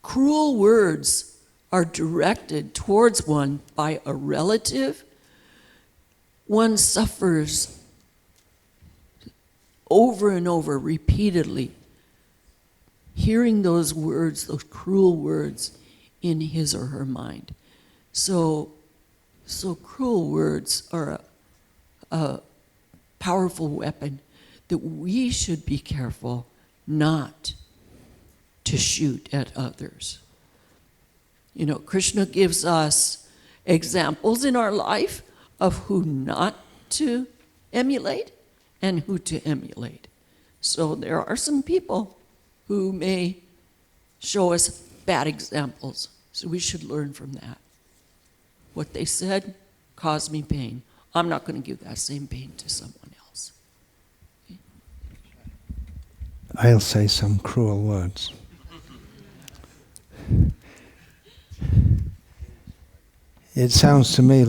Speaker 8: cruel words are directed towards one by a relative, one suffers over and over, repeatedly, hearing those words, those cruel words, in his or her mind. So cruel words are a powerful weapon that we should be careful not to shoot at others. You know, Krishna gives us examples in our life of who not to emulate and who to emulate. So there are some people who may show us bad examples, so we should learn from that. What they said caused me pain. I'm not going to give that same pain to someone else. Okay?
Speaker 2: I'll say some cruel words. It sounds to me,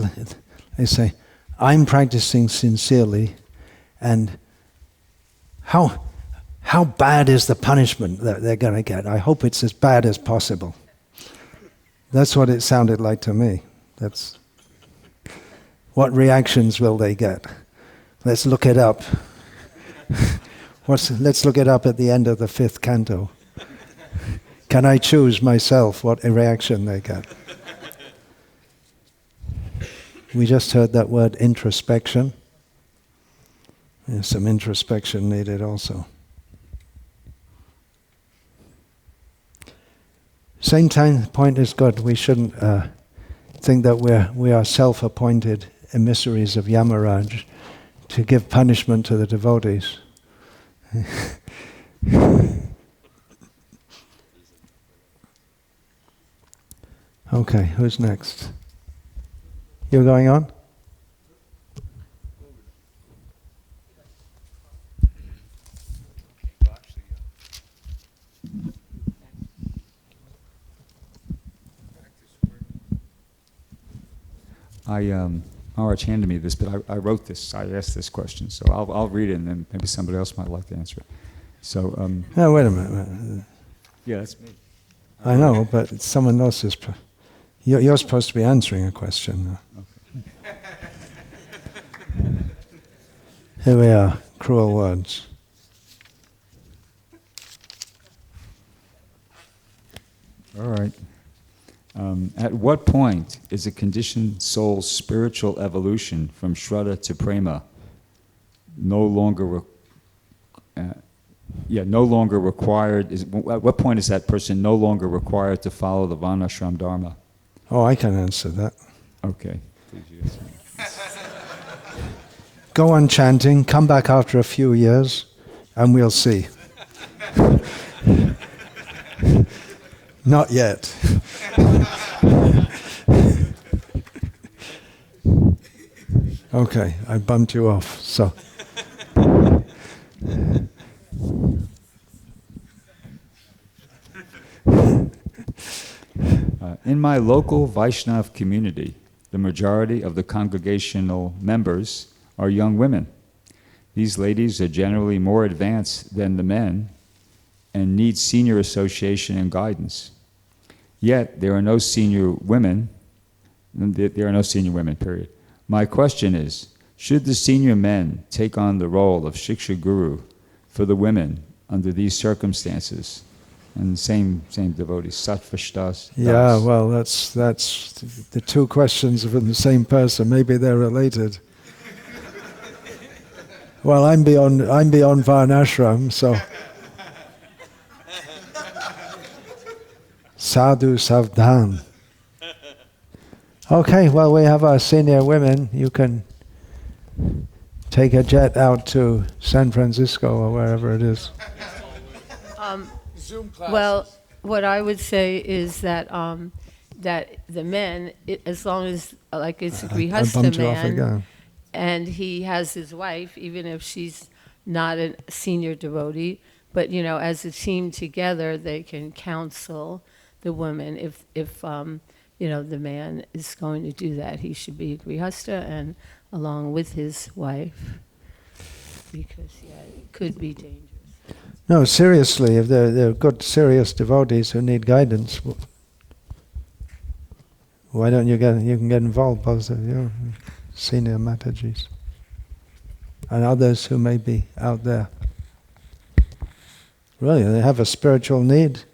Speaker 2: they say, I'm practicing sincerely, and how bad is the punishment that they're going to get? I hope it's as bad as possible. That's what it sounded like to me. That's what reactions will they get? Let's look it up. Let's look it up at the end of the 5th canto. Can I choose myself what reaction they get? We just heard that word introspection. There's some introspection needed also. Same time, point is good. We shouldn't think that we are self-appointed emissaries of Yamaraj to give punishment to the devotees. Okay, who's next? You're going on?
Speaker 3: Maharaj handed me this, but I wrote this. I asked this question, so I'll read it, and then maybe somebody else might like to answer it. So.
Speaker 2: No, wait a minute.
Speaker 3: Yeah, that's me.
Speaker 2: I know, but it's someone else's. You're supposed to be answering a question.
Speaker 3: Okay.
Speaker 2: Here we are. Cruel words.
Speaker 3: All right. At what point is a conditioned soul's spiritual evolution from Shraddha to Prema no longer required? At what point is that person no longer required to follow the Varnashram Dharma?
Speaker 2: Oh, I can answer that.
Speaker 3: Okay. Please, yes.
Speaker 2: Go on chanting, come back after a few years, and we'll see. Not yet. Okay, I bumped you off, so.
Speaker 3: In my local Vaishnav community, the majority of the congregational members are young women. These ladies are generally more advanced than the men and need senior association and guidance. Yet, there are no senior women, period. My question is, should the senior men take on the role of Shiksha Guru for the women under these circumstances? And same devotees, Satvashtas.
Speaker 2: Yeah, well, that's the two questions are from the same person. Maybe they're related. Well, I'm beyond Sadhu Savdhan. Okay, well, we have our senior women. You can take a jet out to San Francisco or wherever it is.
Speaker 4: Zoom classes.
Speaker 10: Well, what I would say is that that the men, as long as like it's a
Speaker 2: I
Speaker 10: grihastha
Speaker 2: bumped you off
Speaker 10: man,
Speaker 2: again.
Speaker 10: and he has his wife, even if she's not a senior devotee, but as a team together, they can counsel the woman. If the man is going to do that, he should be a grihastha and along with his wife, because it could be dangerous.
Speaker 2: No, seriously, if they're good, serious devotees who need guidance, why don't you can get involved, both of you, senior Matajis, and others who may be out there. Really, they have a spiritual need.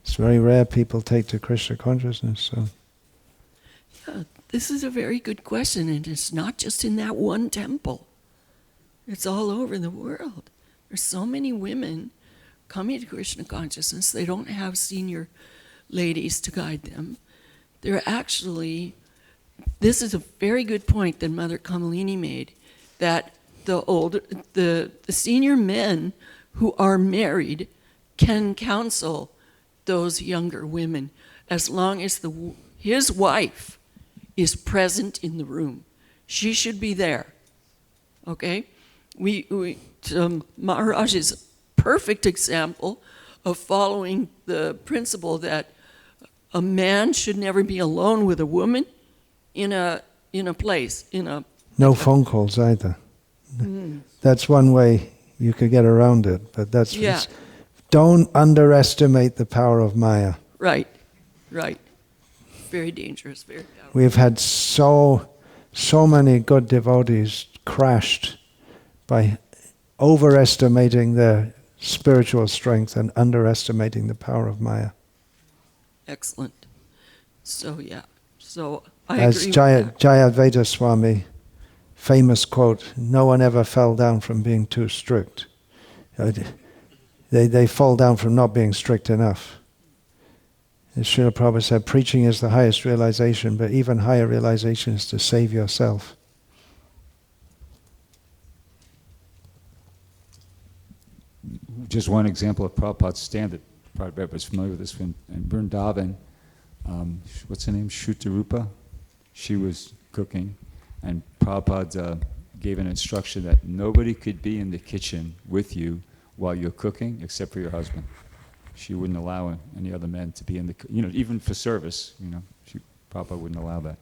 Speaker 2: It's very rare people take to Krishna consciousness, so.
Speaker 8: Yeah, this is a very good question, and it's not just in that one temple. It's all over the world. There's so many women coming to Krishna consciousness. They don't have senior ladies to guide them. They're actually, this is a very good point that Mother Kamalini made, that the senior men who are married can counsel those younger women as long as his wife is present in the room. She should be there. Okay? Maharaj is a perfect example of following the principle that a man should never be alone with a woman in a place.
Speaker 2: No phone calls either. That's one way you could get around it, but don't underestimate the power of Maya.
Speaker 8: Right. Very dangerous, very powerful.
Speaker 2: We've had so many good devotees crashed by overestimating their spiritual strength and underestimating the power of Maya.
Speaker 8: Excellent. So I
Speaker 2: As
Speaker 8: agree
Speaker 2: Jayadvaita Swami, famous quote, no one ever fell down from being too strict. They fall down from not being strict enough. As Srila Prabhupada said, preaching is the highest realization, but even higher realization is to save yourself.
Speaker 3: Just one example of Prabhupada's stand that Prabhupada was familiar with this one. In Vrindavan, what's her name? Shruta-rupa? She was cooking, and Prabhupada gave an instruction that nobody could be in the kitchen with you while you're cooking except for your husband. She wouldn't allow any other men to be in the, even for service, Prabhupada wouldn't allow that.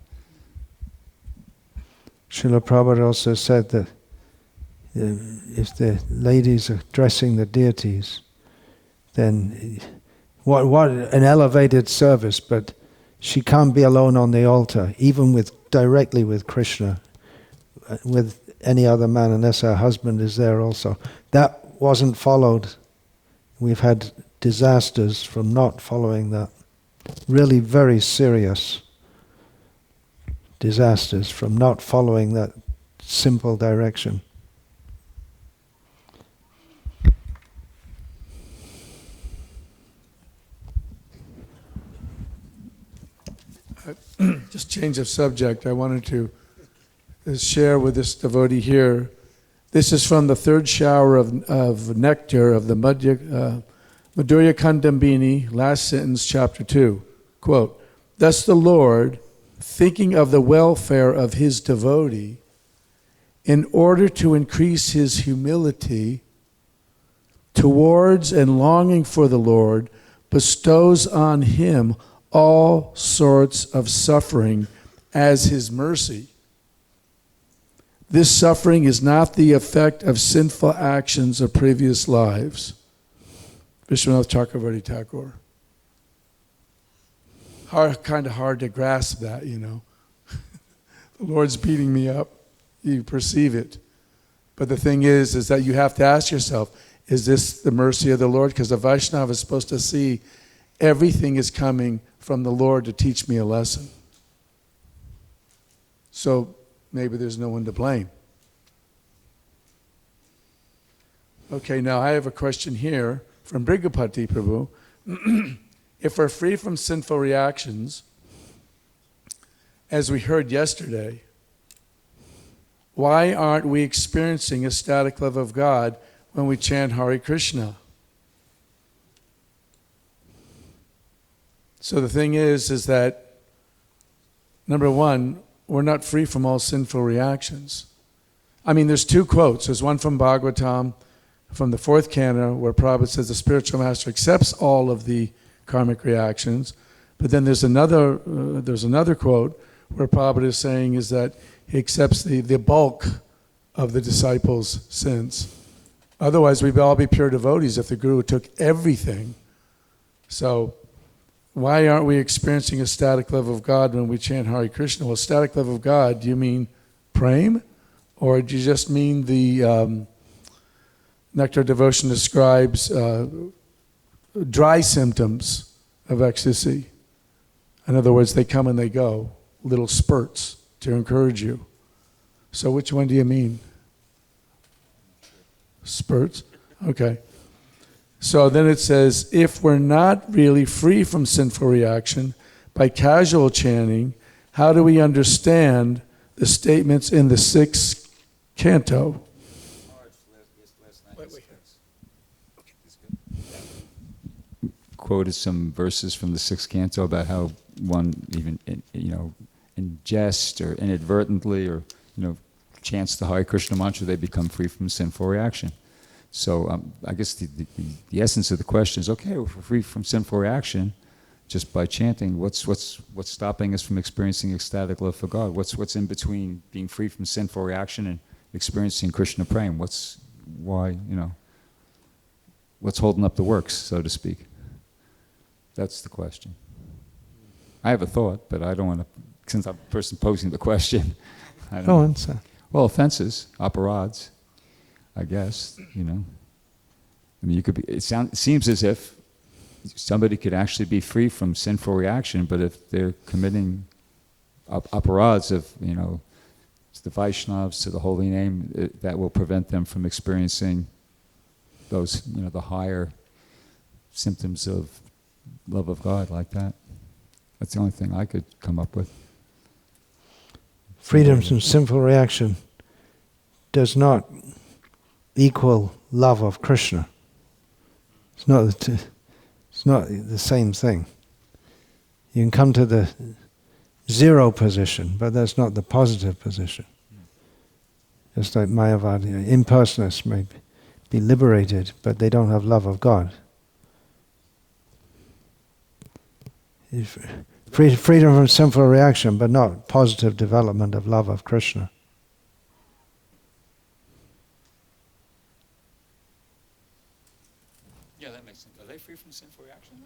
Speaker 2: Srila Prabhupada also said that if the ladies are dressing the deities, then what an elevated service, but she can't be alone on the altar, even directly with Krishna, with any other man, unless her husband is there also. That wasn't followed. We've had disasters from not following that. Really very serious disasters from not following that simple direction.
Speaker 4: Just change of subject. I wanted to share with this devotee here. This is from the third shower of nectar of the Madhurya Kandambini, last sentence, chapter 2. Quote, thus the Lord, thinking of the welfare of his devotee, in order to increase his humility towards and longing for the Lord, bestows on him all sorts of suffering as his mercy. This suffering is not the effect of sinful actions of previous lives. Vishwanath Chakravarti Thakur. Kind of hard to grasp that, The Lord's beating me up. You perceive it. But the thing is that you have to ask yourself, is this the mercy of the Lord? Because the Vaishnava is supposed to see everything is coming from the Lord to teach me a lesson. So maybe there's no one to blame. Okay, now I have a question here from Brigapati Prabhu. if we're free from sinful reactions, as we heard yesterday, why aren't we experiencing ecstatic love of God when we chant Hare Krishna? So the thing is that, number one, we're not free from all sinful reactions. I mean, there's two quotes. There's one from Bhagavatam, from the 4th canto, where Prabhupada says the spiritual master accepts all of the karmic reactions. But then there's another quote where Prabhupada is saying is that he accepts the bulk of the disciples' sins. Otherwise, we'd all be pure devotees if the Guru took everything. So why aren't we experiencing ecstatic love of God when we chant Hare Krishna? Well, ecstatic love of God, do you mean prema? Or do you just mean the Nectar Devotion describes dry symptoms of ecstasy? In other words, they come and they go, little spurts to encourage you. So which one do you mean? Spurts? Okay. So then it says, if we're not really free from sinful reaction by casual chanting, how do we understand the statements in the 6th canto?
Speaker 3: Quoted some verses from the 6th canto about how one even, in jest or inadvertently or, chants the Hare Krishna mantra, they become free from sinful reaction. So I guess the essence of the question is, okay, if we're free from sinful reaction just by chanting, what's stopping us from experiencing ecstatic love for God? What's in between being free from sinful reaction and experiencing Krishna prema? What's holding up the works, so to speak? That's the question. I have a thought, but I don't want to, since I'm the person posing the question. I don't
Speaker 2: Go
Speaker 3: know.
Speaker 2: on, sir.
Speaker 3: Well, offenses, aparads, I guess, I mean, you could be. It seems as if somebody could actually be free from sinful reaction, but if they're committing aparads of, to the Vaishnavas, to the holy name, that will prevent them from experiencing those, the higher symptoms of love of God like that. That's the only thing I could come up with.
Speaker 2: Freedom from sinful reaction does not equal love of Krishna. It's not the same thing. You can come to the zero position, but that's not the positive position. Just like Mayavadi, impersonalists may be liberated, but they don't have love of God. Freedom from sinful reaction, but not positive development of love of Krishna.
Speaker 3: Yeah, that makes sense. Are they free from sinful reaction?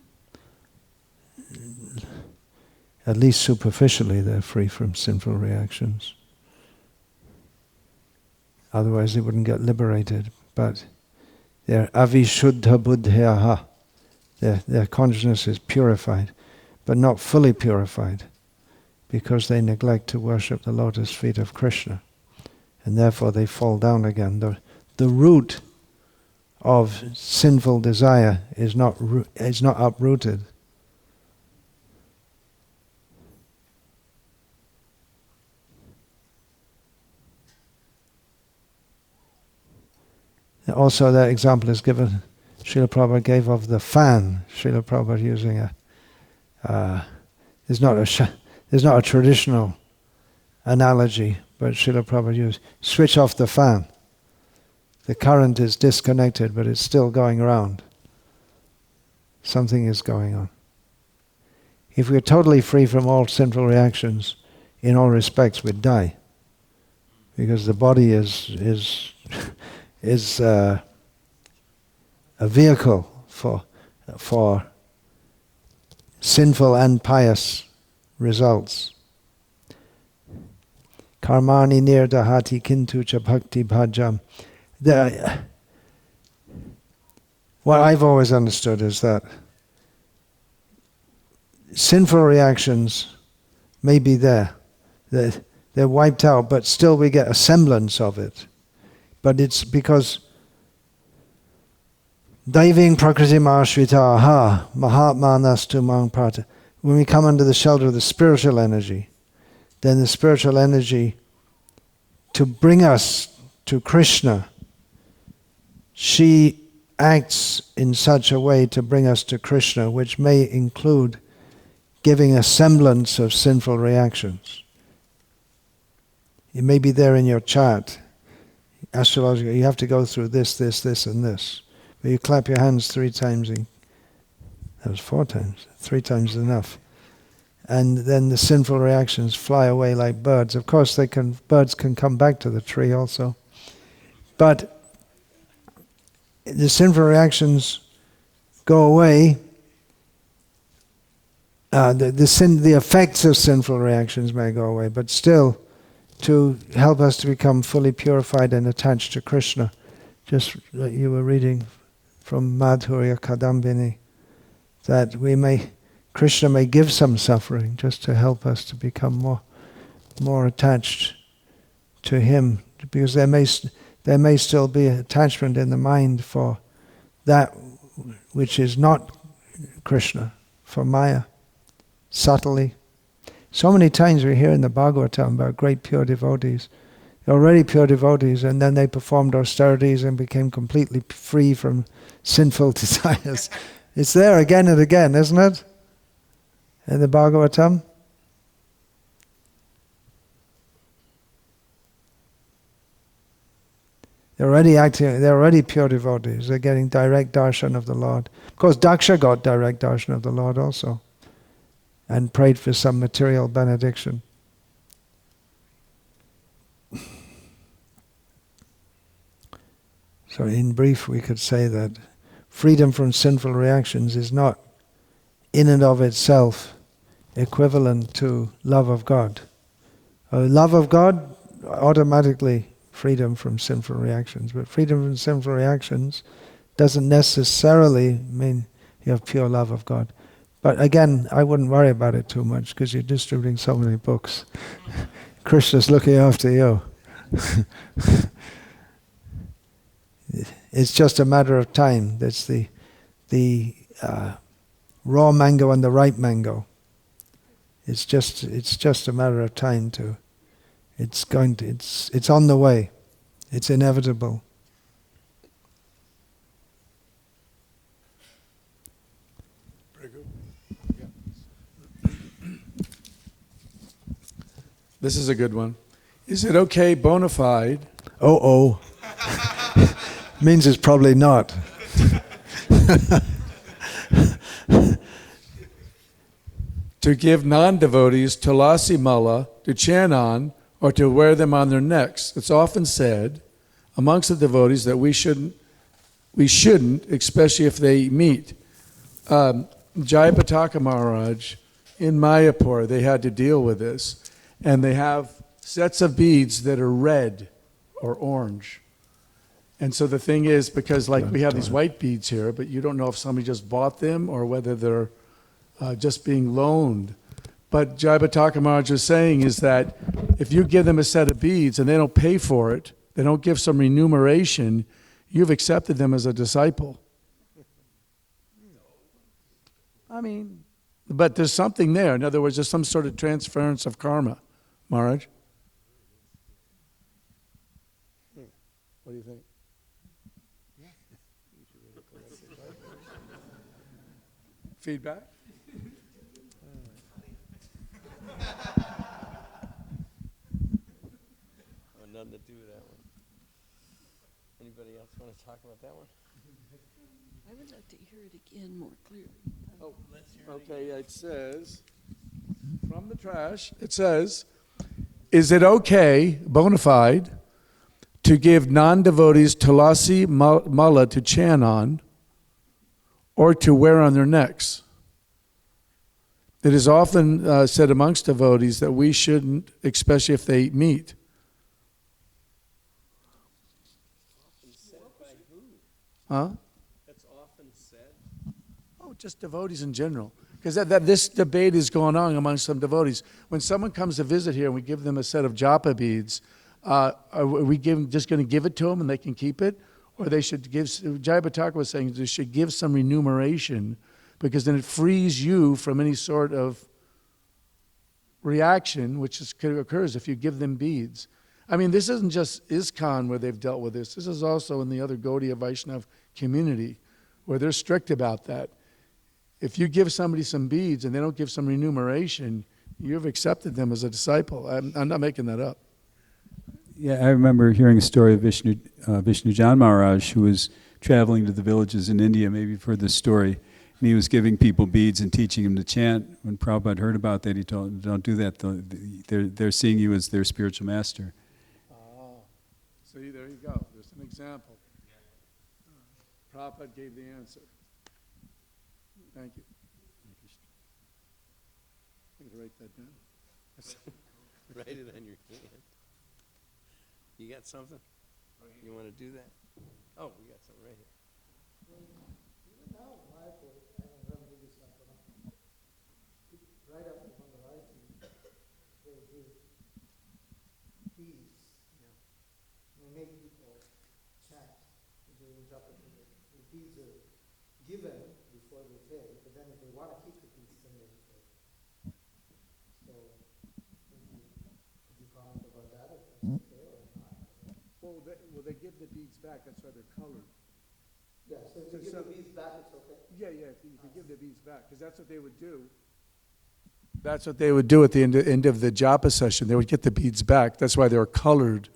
Speaker 2: At least superficially, they're free from sinful reactions. Otherwise, they wouldn't get liberated. But they're avishuddha buddhyaha. Their consciousness is purified, but not fully purified, because they neglect to worship the lotus feet of Krishna, and therefore they fall down again. The root of sinful desire is not uprooted. Also, that example is given. Srila Prabhupada gave of the fan. Srila Prabhupada using there's not a traditional analogy, but Srila Prabhupada used, switch off the fan. The current is disconnected, but it's still going around. Something is going on. If we're totally free from all sinful reactions, in all respects we'd die, because the body is a vehicle for sinful and pious results. Karmani nirdahati kintu cha bhakti bhajam. What I've always understood is that sinful reactions may be there. They're wiped out, but still we get a semblance of it. But it's because Daiving prakritim ashritaha mahatmanas mang prata. When we come under the shelter of the spiritual energy, then the spiritual energy to bring us to Krishna, she acts in such a way to bring us to Krishna, which may include giving a semblance of sinful reactions. It may be there in your chart. Astrological, you have to go through this, this, this, and this. But you clap your hands 3 times. That was 4 times. 3 times is enough. And then the sinful reactions fly away like birds. Of course, birds can come back to the tree also. But the sinful reactions go away. The effects of sinful reactions may go away, but still, to help us to become fully purified and attached to Krishna, just like you were reading from Madhurya Kadambini, that Krishna may give some suffering just to help us to become more attached to Him, because there may still be attachment in the mind for that which is not Krishna, for Maya, subtly. So many times we hear in the Bhagavatam about great pure devotees, already pure devotees, and then they performed austerities and became completely free from sinful desires. It's there again and again, isn't it? In the Bhagavatam. They're already pure devotees. They're getting direct darshan of the Lord. Of course, Daksha got direct darshan of the Lord also, and prayed for some material benediction. So in brief, we could say that freedom from sinful reactions is not in and of itself equivalent to love of God. Love of God, automatically freedom from sinful reactions. But freedom from sinful reactions doesn't necessarily mean you have pure love of God. But again, I wouldn't worry about it too much, because you're distributing so many books. Krishna's looking after you. It's just a matter of time. That's the raw mango and the ripe mango. It's just a matter of time to. It's on the way. It's inevitable.
Speaker 4: This is a good one. Is it okay, bona fide?
Speaker 2: Oh. Means it's probably not.
Speaker 4: To give non-devotees tulasi mala to chant on or to wear them on their necks. It's often said amongst the devotees that we shouldn't, especially if they meet. Jayapataka Maharaj in Mayapur, they had to deal with this. And they have sets of beads that are red or orange. And so the thing is, because like we have these white beads here, but you don't know if somebody just bought them or whether they're just being loaned. But Jayapataka Maharaj was saying is that if you give them a set of beads and they don't pay for it, they don't give some remuneration, you've accepted them as a disciple. I mean, but there's something there. In other words, there's some sort of transference of karma. Maharaj? What do you think? Feedback?
Speaker 6: Nothing to do with that one. Anybody else want to talk about that one?
Speaker 8: I would like to hear it again more clearly.
Speaker 4: Oh, okay, it says, from the trash, it says, is it okay, bona fide, to give non-devotees tulasi mala to chant on or to wear on their necks? It is often said amongst devotees that we shouldn't, especially if they meet. Huh?
Speaker 6: That's often said.
Speaker 4: Oh, just devotees in general. Because this debate is going on among some devotees. When someone comes to visit here and we give them a set of japa beads, are we just going to give it to them and they can keep it? or they should give, Jayapataka was saying they should give some remuneration, because then it frees you from any sort of reaction which occurs if you give them beads. I mean, this isn't just ISKCON where they've dealt with this. This is also in the other Gaudiya Vaishnav community where they're strict about that. If you give somebody some beads and they don't give some remuneration, you've accepted them as a disciple. I'm not making that up.
Speaker 5: Yeah, I remember hearing a story of Vishnujan Maharaj, who was traveling to the villages in India. Maybe you've heard this story. And he was giving people beads and teaching them to chant. When Prabhupada heard about that, he told them, don't do that. They're seeing you as their spiritual master.
Speaker 4: Oh, see, there you go. There's an example. Prabhupada gave the answer. Thank you. I'm going to write that down.
Speaker 6: Write it on your hand. You got something? You want to do that? Oh, we got something right here.
Speaker 1: Right after Mangalarti, they give beads. They make people chant during japa. The beads are given before they take, but then if they want to keep the beads, then they take. So, could you comment about that? If that's okay or not?
Speaker 4: Well, they give the beads back. That's why they're colored.
Speaker 1: Yeah, so if you give the beads back, it's okay?
Speaker 4: Yeah, if you give the beads back, because that's what they would do. That's what they would do at the end of the japa session. They would get the beads back. That's why they were colored.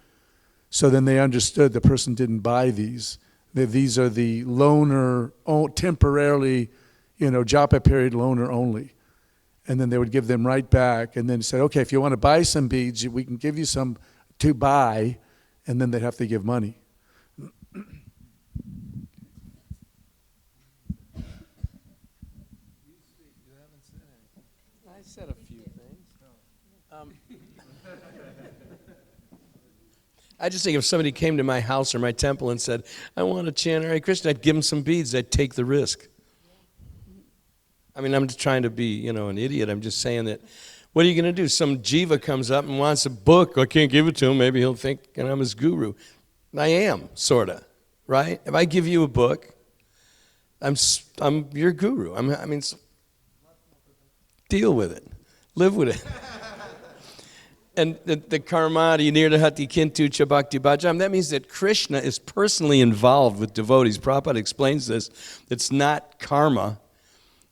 Speaker 4: So then they understood the person didn't buy these. These are the loaner, temporarily, japa period loaner only. And then they would give them right back and then say, okay, if you want to buy some beads, we can give you some to buy, and then they'd have to give money.
Speaker 6: I said a few things. I just think if somebody came to my house or my temple and said, I want to chant Hare Krishna, I'd give them some beads. I'd take the risk. I mean, I'm just trying to be, an idiot. I'm just saying that, what are you going to do? Some jiva comes up and wants a book. I can't give it to him. Maybe he'll think I'm his guru. I am, sort of, right? If I give you a book, I'm your guru. Deal with it. Live with it. And the karmati nirhati kintu cha bhakti bhajam, that means that Krishna is personally involved with devotees. Prabhupada explains this. It's not karma.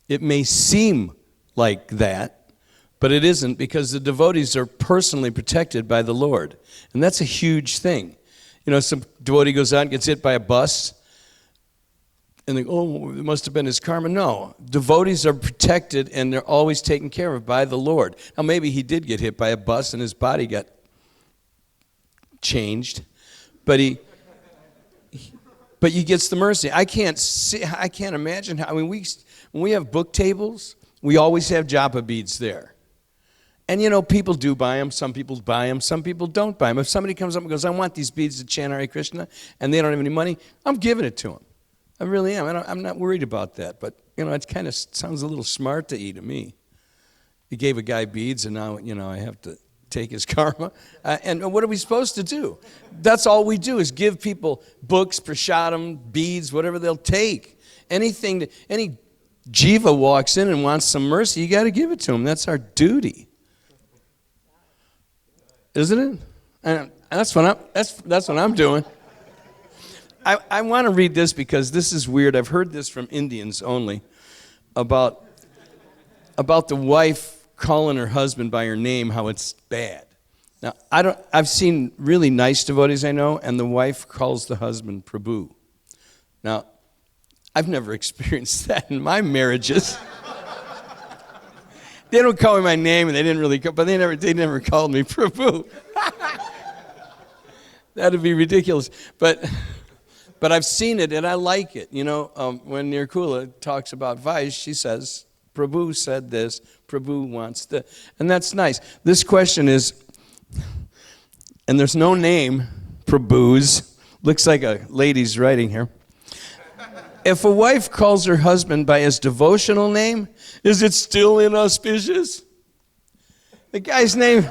Speaker 6: It may seem like that, but it isn't, because the devotees are personally protected by the Lord. And that's a huge thing. Some devotee goes out and gets hit by a bus, and they go, it must have been his karma. No, devotees are protected and they're always taken care of by the Lord. Now maybe he did get hit by a bus and his body got changed, but he gets the mercy. I can't imagine how. When we have book tables, we always have japa beads there. And people do buy them. Some people buy them. Some people don't buy them. If somebody comes up and goes, I want these beads to chant Hare Krishna, and they don't have any money, I'm giving it to them. I really am. I'm not worried about that. But, it kind of sounds a little smart to me. You gave a guy beads, and now, I have to take his karma. And what are we supposed to do? That's all we do is give people books, prasadam, beads, whatever they'll take. Any jiva walks in and wants some mercy, you got to give it to him. That's our duty. Isn't it? And that's what I'm doing. I want to read this because this is weird. I've heard this from Indians only about the wife calling her husband by her name, how it's bad. Now, I've seen really nice devotees I know, and the wife calls the husband Prabhu. Now, I've never experienced that in my marriages. They don't call me my name, and they never called me Prabhu. That'd be ridiculous. But I've seen it, and I like it. When Nirkula talks about Vice, she says, Prabhu said this, Prabhu wants this. And that's nice. This question is, and there's no name, Prabhu's. Looks like a lady's writing here. If a wife calls her husband by his devotional name, is it still inauspicious? The guy's name,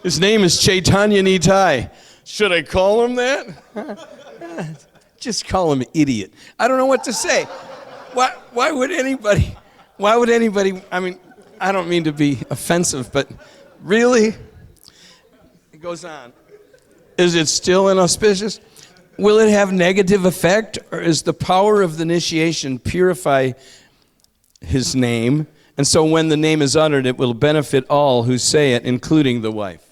Speaker 6: his name is Caitanya-caritamrta. Should I call him that? just call him idiot. I don't know what to say. Why would anybody, I mean, I don't mean to be offensive, but really? It goes on. Is it still inauspicious? Will it have negative effect, or is the power of the initiation purify his name, and so when the name is uttered, it will benefit all who say it, including the wife?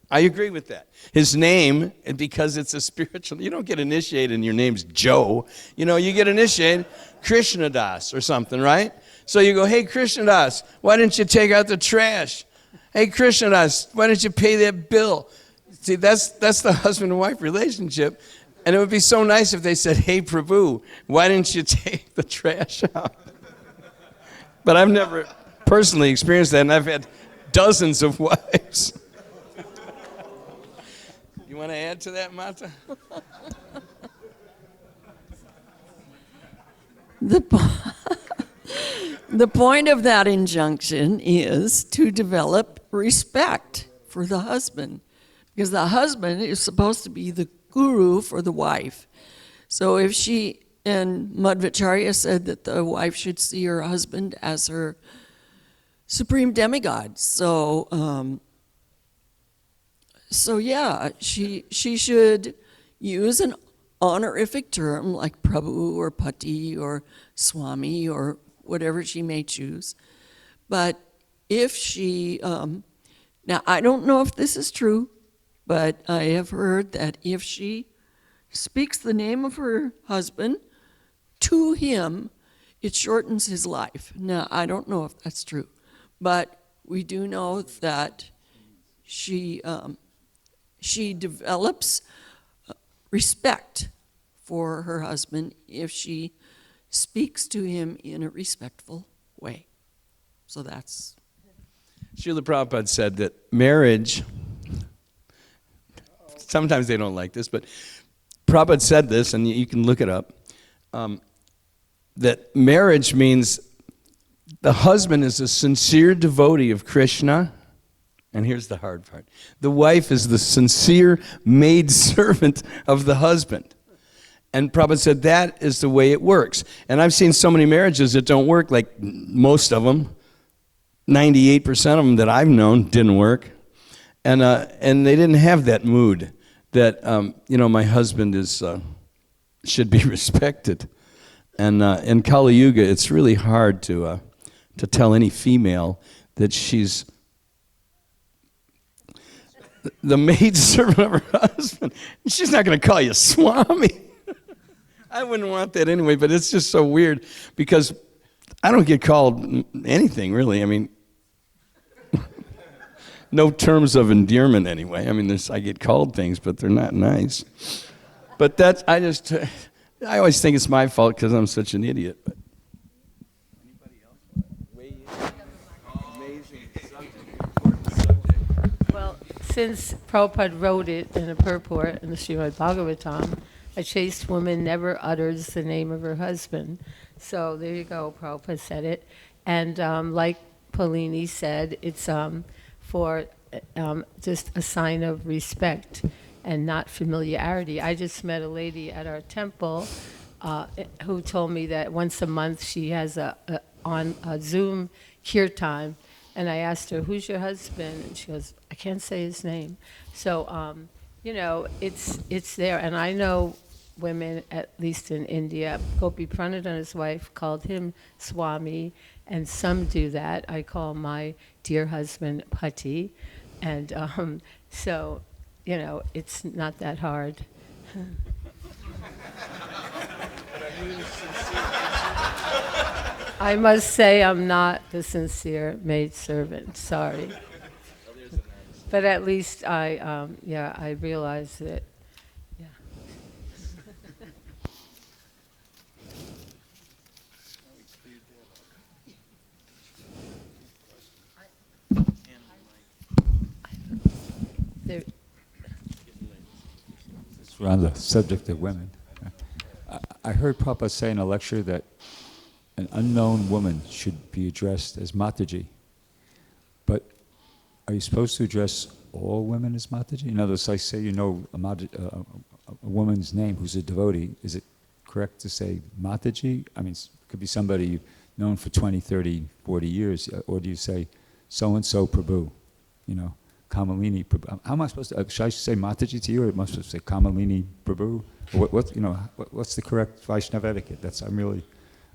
Speaker 6: I agree with that. His name, because it's a spiritual, you don't get initiated and your name's Joe. You know, you get initiated Krishna Das or something, right? So you go, hey, Krishna Das, why didn't you take out the trash? Hey, Krishna Das, why didn't you pay that bill? See, that's the husband and wife relationship. And it would be so nice if they said, hey, Prabhu, why didn't you take the trash out? But I've never personally experienced that, and I've had dozens of wives. You want to add to that, Mata?
Speaker 8: The point of that injunction is to develop respect for the husband, because the husband is supposed to be the guru for the wife. So if she, and Madhvacharya said that the wife should see her husband as her supreme demigod. So yeah, she should use an honorific term like Prabhu or Pati or Swami or whatever she may choose. But if she, now I don't know if this is true, but I have heard that if she speaks the name of her husband to him, it shortens his life. Now, I don't know if that's true, but we do know that she develops respect for her husband if she speaks to him in a respectful way. So that's...
Speaker 6: Srila Prabhupada said that marriage, sometimes they don't like this, but Prabhupada said this, and you can look it up, that marriage means the husband is a sincere devotee of Krishna, and here's the hard part. The wife is the sincere maidservant of the husband. And Prabhupada said that is the way it works. And I've seen so many marriages that don't work, like most of them. 98% of them that I've known didn't work. And they didn't have that mood that, my husband is should be respected. And in Kali Yuga, it's really hard to tell any female that she's the maidservant of her husband. She's not going to call you Swami. I wouldn't want that anyway, but it's just so weird because I don't get called anything, really. I mean, no terms of endearment anyway. I mean, I get called things, but they're not nice. But I always think it's my fault because I'm such an idiot. But anybody else? Weigh in? Amazing subject, important subject.
Speaker 10: Well, since Prabhupada wrote it in a purport in the Srimad Bhagavatam, a chaste woman never utters the name of her husband. So there you go, Prabhupada said it. And like Paulini said, it's for just a sign of respect and not familiarity. I just met a lady at our temple who told me that once a month she has on a Zoom kirtan, and I asked her, who's your husband? And she goes, I can't say his name. So, it's there. And I know women, at least in India, Gopi Pranad and his wife called him Swami, and some do that. I call my dear husband Pati. And so, it's not that hard. I must say I'm not the sincere maidservant, sorry. But at least I realize that, yeah.
Speaker 3: We're on the subject of women. I heard Prabhupada say in a lecture that an unknown woman should be addressed as Mataji. But are you supposed to address all women as Mataji? In other words, I say you know a woman's name who's a devotee. Is it correct to say Mataji? I mean, it could be somebody you've known for 20, 30, 40 years. Or do you say so-and-so Prabhu? You know, Kamalini Prabhu. How am I supposed to, should I say Mataji to you, or am I supposed to say Kamalini Prabhu? Or what's the correct Vaishnava etiquette?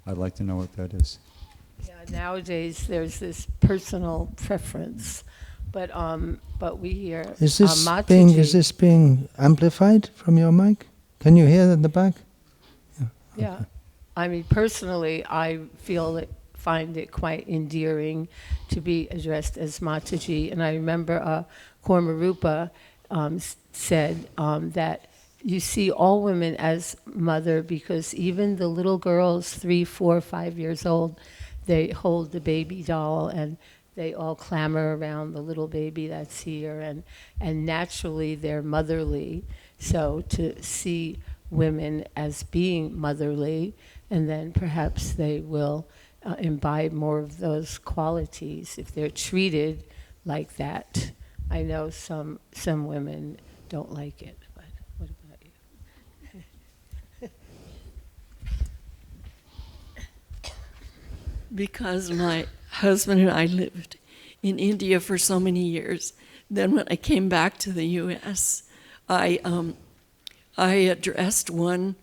Speaker 3: I'd like to know what that is.
Speaker 10: Yeah, nowadays there's this personal preference, but we hear
Speaker 2: Is this
Speaker 10: Mataji.
Speaker 2: being amplified from your mic? Can you hear in the back?
Speaker 10: Yeah, I mean personally, I find it quite endearing to be addressed as Mataji, and I remember Kormarupa said that you see all women as mother because even the little girls, 3, 4, 5 years old, they hold the baby doll and they all clamor around the little baby that's here, and naturally they're motherly. So to see women as being motherly, and then perhaps they will imbibe more of those qualities if they're treated like that. I know some women don't like it, but what about you?
Speaker 8: Because my husband and I lived in India for so many years. Then when I came back to the U.S., I addressed one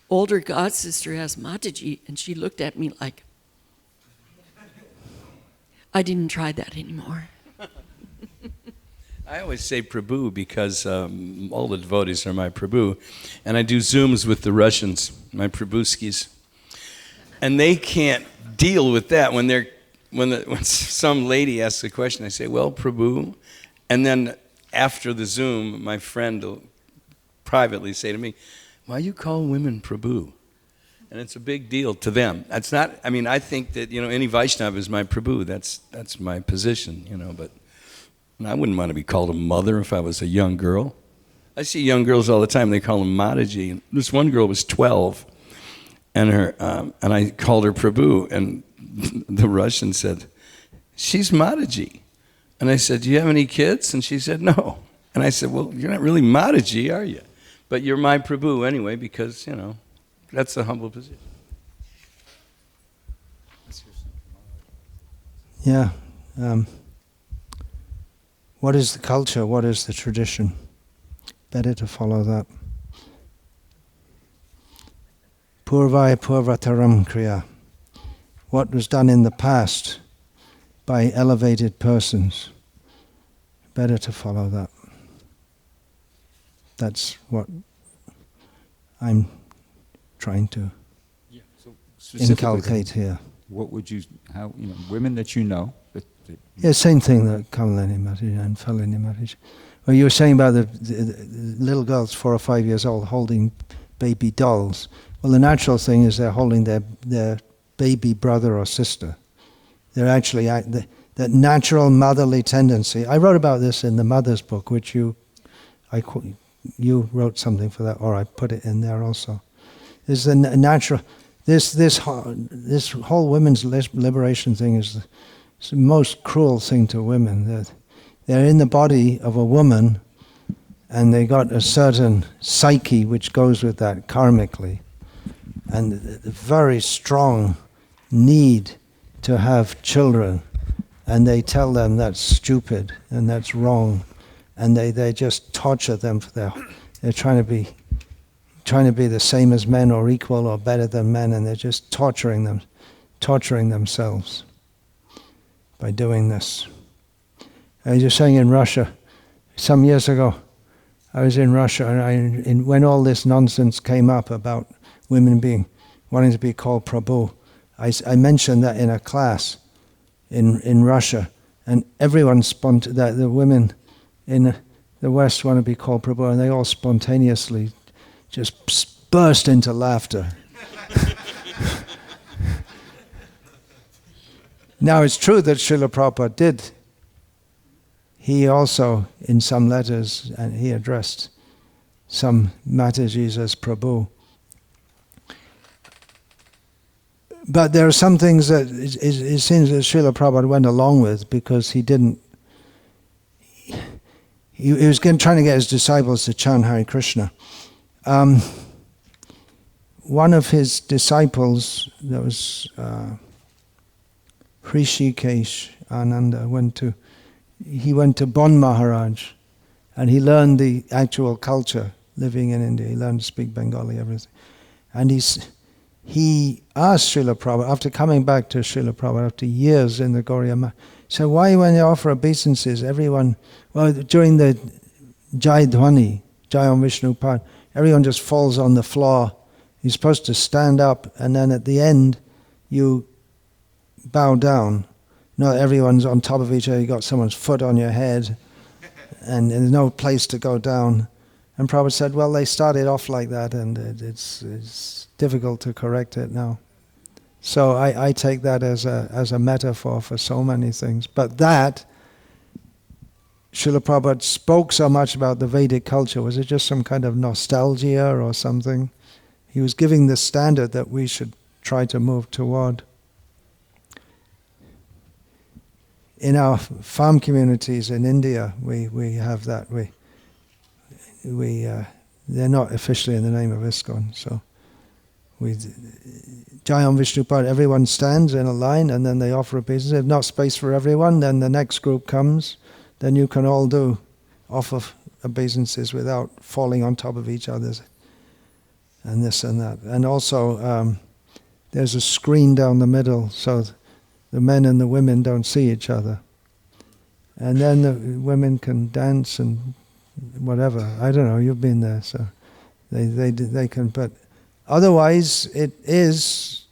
Speaker 8: older god sister as Mataji, and she looked at me like, I didn't try that anymore.
Speaker 6: I always say Prabhu because all the devotees are my Prabhu. And I do Zooms with the Russians, my Prabhuskis. And they can't deal with that when some lady asks a question. I say, well, Prabhu. And then after the Zoom, my friend will privately say to me, why you call women Prabhu? And it's a big deal to them. That's not, I mean, I think that, any Vaishnava is my Prabhu. That's my position, but I wouldn't want to be called a mother if I was a young girl. I see young girls all the time, they call them Mataji. And this one girl was 12, and I called her Prabhu, and the Russian said, she's Mataji. And I said, do you have any kids? And she said, no. And I said, well, you're not really Mataji, are you? But you're my Prabhu anyway, because, that's a humble position.
Speaker 2: Yeah. What is the culture? What is the tradition? Better to follow that. Purvaya purvataram kriya. What was done in the past by elevated persons. Better to follow that. That's what I'm trying to inculcate here.
Speaker 3: What would you, women that you know?
Speaker 2: Yeah, same thing that Kamalini Mataji and Falini Mataji. Well, you were saying about the little girls 4 or 5 years old holding baby dolls. Well, the natural thing is they're holding their baby brother or sister. They're actually, that natural motherly tendency. I wrote about this in the Mother's book, which you wrote something for that, or I put it in there also. Is the natural, this whole women's liberation thing is the most cruel thing to women. That they're in the body of a woman, and they got a certain psyche which goes with that karmically, and the very strong need to have children, and they tell them that's stupid and that's wrong, and they just torture them for they're trying to be the same as men or equal or better than men, and they're just torturing themselves by doing this. I was just saying in Russia, some years ago, I was in Russia, and when all this nonsense came up about women wanting to be called Prabhu, I mentioned that in a class in Russia, and everyone that the women in the West want to be called Prabhu, and they all spontaneously just burst into laughter. Now it's true that Srila Prabhupada did. He also, in some letters, and he addressed some Matajis as Prabhu. But there are some things that it seems that Srila Prabhupada went along with because he didn't. he was trying to get his disciples to chant Hare Krishna. One of his disciples, that was Hrishikesh Ananda, he went to Bon Maharaj, and he learned the actual culture living in India. He learned to speak Bengali, everything. And he asked Srila Prabhupada, after coming back to Srila Prabhupada after years in the Gaudiya Math, so why when you offer obeisances, everyone, well, during the Jai Dhwani, Jai Om Vishnu part, everyone just falls on the floor. You're supposed to stand up, and then at the end, you bow down. Not everyone's on top of each other, you got someone's foot on your head, and there's no place to go down. And Prabhupada said, well, they started off like that, and it's difficult to correct it now. So I take that as a metaphor for so many things. But that, Srila Prabhupada spoke so much about the Vedic culture. Was it just some kind of nostalgia or something? He was giving the standard that we should try to move toward. In our farm communities in India, we have that. They're not officially in the name of ISKCON, so Jai Om Vishnu Pad, everyone stands in a line and then they offer obeisance. If not space for everyone, then the next group comes. Then you can all offer obeisances without falling on top of each other and this and that. And also there's a screen down the middle so the men and the women don't see each other. And then the women can dance and whatever. I don't know, you've been there, so they can, but otherwise it is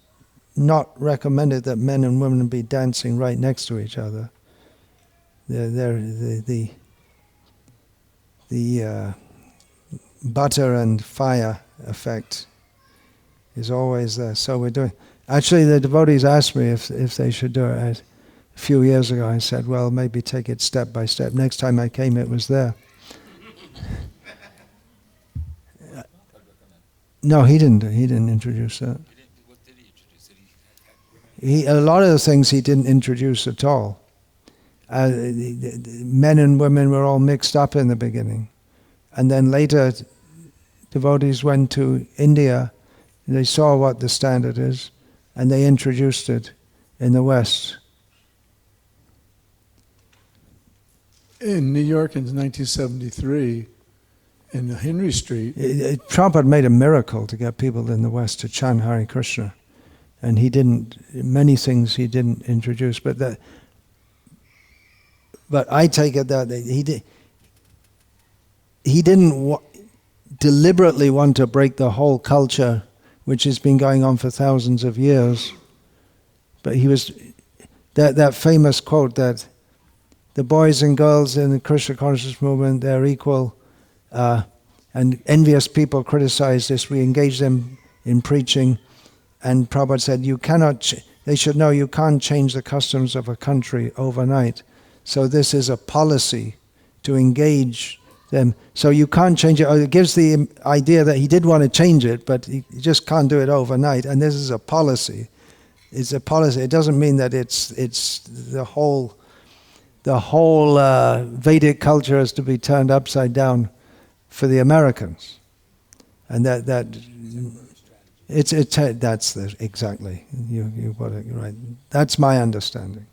Speaker 2: not recommended that men and women be dancing right next to each other. The butter and fire effect is always there. So we're doing. Actually, the devotees asked me if they should do it. A few years ago, I said, well, maybe take it step by step. Next time I came, it was there. No, he didn't introduce that.
Speaker 3: What did he introduce?
Speaker 2: A lot of the things he didn't introduce at all. The men and women were all mixed up in the beginning. And then later, devotees went to India, they saw what the standard is, and they introduced it in the West.
Speaker 4: In New York in 1973, in Henry Street,
Speaker 2: Prabhupada made a miracle to get people in the West to chant Hare Krishna. And many things he didn't introduce, but I take it that he didn't deliberately want to break the whole culture, which has been going on for thousands of years. But he was, that famous quote that the boys and girls in the Krishna consciousness movement, they're equal, and envious people criticize this. We engage them in preaching, and Prabhupada said, they should know you can't change the customs of a country overnight. So this is a policy to engage them. So you can't change it. It gives the idea that he did want to change it, but he just can't do it overnight. And this is a policy. It's a policy. It doesn't mean that it's the whole Vedic culture has to be turned upside down for the Americans. And exactly. You got it right. That's my understanding.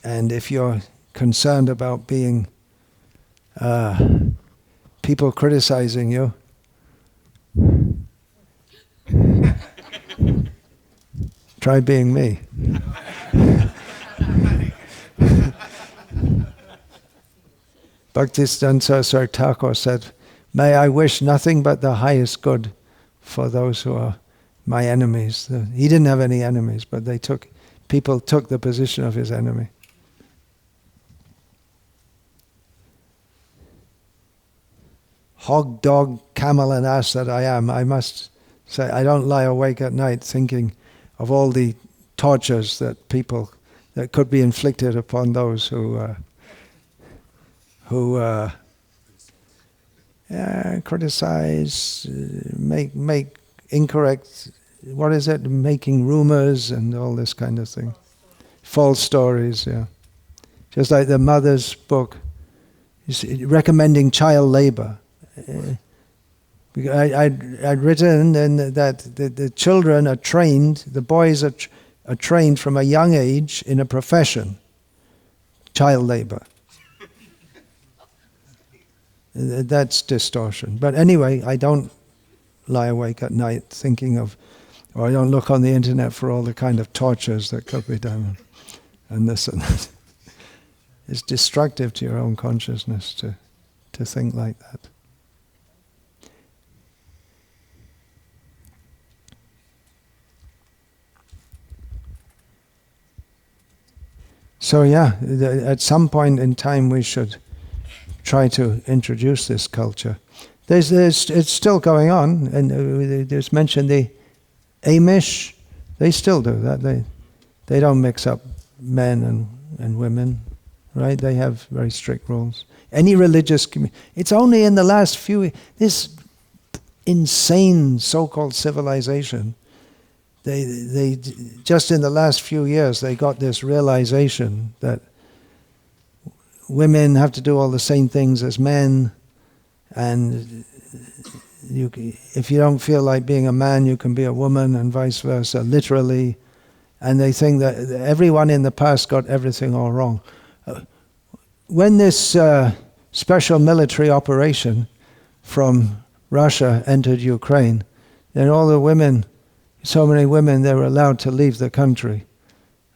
Speaker 2: And if you're concerned about being people criticizing you, try being me. Bhaktisiddhanta Saraswati Thakur said, may I wish nothing but the highest good for those who are my enemies. He didn't have any enemies, but people took the position of his enemy. Hog, dog, camel and ass that I am, I must say I don't lie awake at night thinking of all the tortures that could be inflicted upon those who criticize, make incorrect, making rumors and all this kind of thing. False stories, yeah. Just like the mother's book, recommending child labor. I'd written that the children are trained, the boys are trained from a young age in a profession, child labor. That's distortion. But anyway, I don't lie awake at night thinking of, or I don't look on the internet for all the kind of tortures that could be done, and this and that. It's destructive to your own consciousness to think like that. So yeah, at some point in time we should try to introduce this culture. It's still going on, and there's mentioned the Amish. They still do that. They don't mix up men and women, right? They have very strict rules. Any religious community. It's only in the last few, this insane so-called civilization, they just in the last few years they got this realization that women have to do all the same things as men, and if you don't feel like being a man, you can be a woman, and vice versa, literally. And they think that everyone in the past got everything all wrong. When this special military operation from Russia entered Ukraine, then all the women, so many women, they were allowed to leave the country.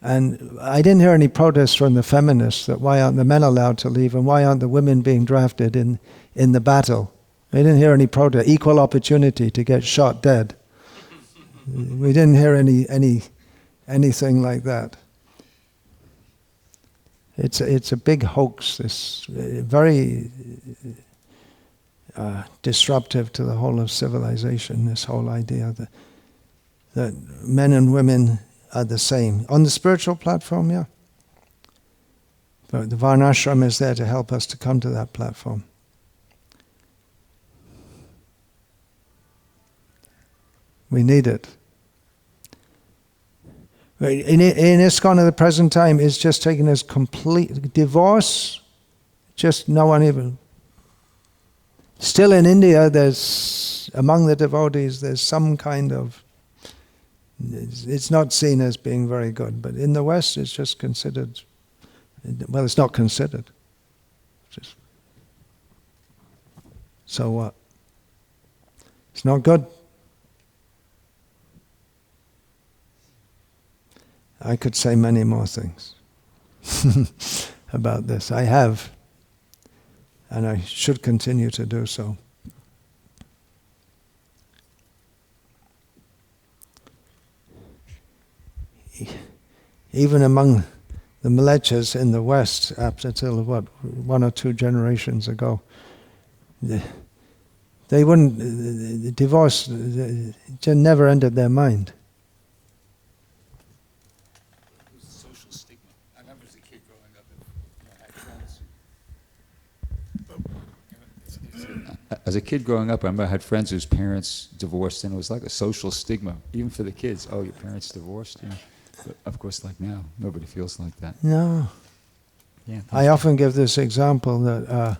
Speaker 2: And I didn't hear any protests from the feminists that why aren't the men allowed to leave and why aren't the women being drafted in the battle. I didn't hear any protest. Equal opportunity to get shot dead. We didn't hear anything like that. It's a big hoax. This very disruptive to the whole of civilization. This whole idea that men and women are the same. On the spiritual platform, yeah. But the Varnashram is there to help us to come to that platform. We need it. In ISKCON at the present time, it's just taken as complete divorce. Just no one even. Still in India, there's among the devotees, there's some kind of. It's not seen as being very good, but in the West, it's just considered. Well, it's not considered. Just, so what? It's not good. I could say many more things about this. I have, and I should continue to do so. Even among the Mlechas in the West, up until 1 or 2 generations ago, they wouldn't, divorce never entered their mind.
Speaker 3: As a kid growing up, I remember I had friends whose parents divorced, and it was like a social stigma, even for the kids. Oh, your parents divorced? You know? But of course, like now, nobody feels like that.
Speaker 2: No.
Speaker 3: Yeah.
Speaker 2: I often give this example that a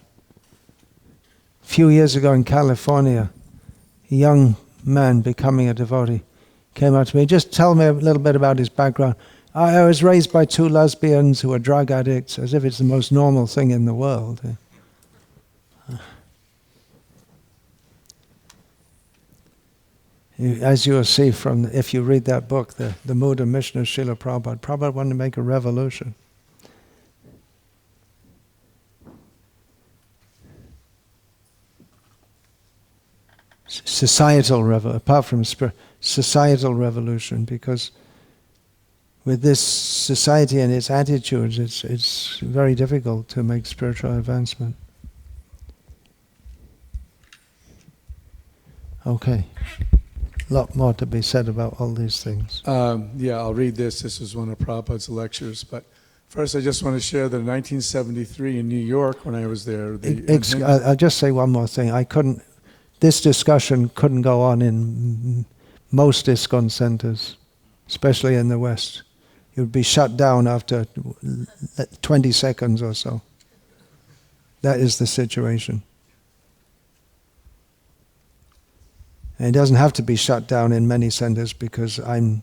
Speaker 2: few years ago in California, a young man becoming a devotee came up to me. Just tell me a little bit about his background. I was raised by 2 lesbians who were drug addicts, as if it's the most normal thing in the world. As you will see from, if you read that book, the Mood and Mission of Srila Prabhupada, Prabhupada wanted to make a revolution. Societal revolution, apart from societal revolution, because with this society and its attitudes, it's very difficult to make spiritual advancement. Okay. A lot more to be said about all these things.
Speaker 4: Yeah, I'll read this. This is one of Prabhupada's lectures. But first, I just want to share that in 1973 in New York, when I was there...
Speaker 2: I'll just say one more thing. This discussion couldn't go on in most ISKCON centers, especially in the West. He would be shut down after 20 seconds or so. That is the situation. And it doesn't have to be shut down in many centers because I'm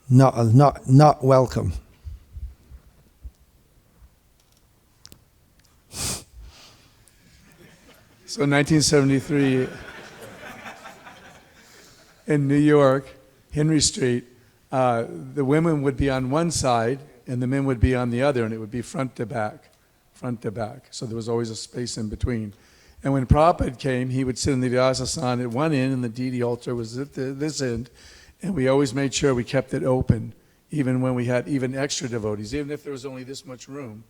Speaker 2: not welcome.
Speaker 4: So 1973, in New York, Henry Street, the women would be on one side and the men would be on the other, and it would be front to back. So there was always a space in between. And when Prabhupada came, he would sit in the Vyasasana at one end and the deity altar was at this end. And we always made sure we kept it open, even when we had even extra devotees. Even if there was only this much room,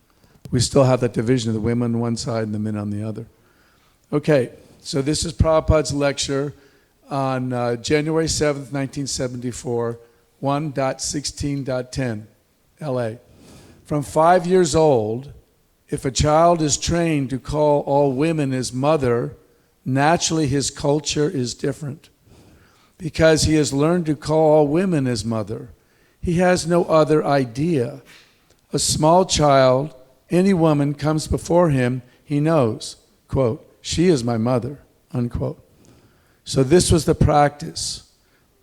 Speaker 4: we still have that division of the women on one side and the men on the other. Okay, so this is Prabhupada's lecture on January 7th, 1974, 1.16.10, LA. From 5 years old, if a child is trained to call all women his mother, naturally his culture is different. Because he has learned to call all women his mother, he has no other idea. A small child, any woman comes before him, he knows, quote, she is my mother, unquote. So this was the practice.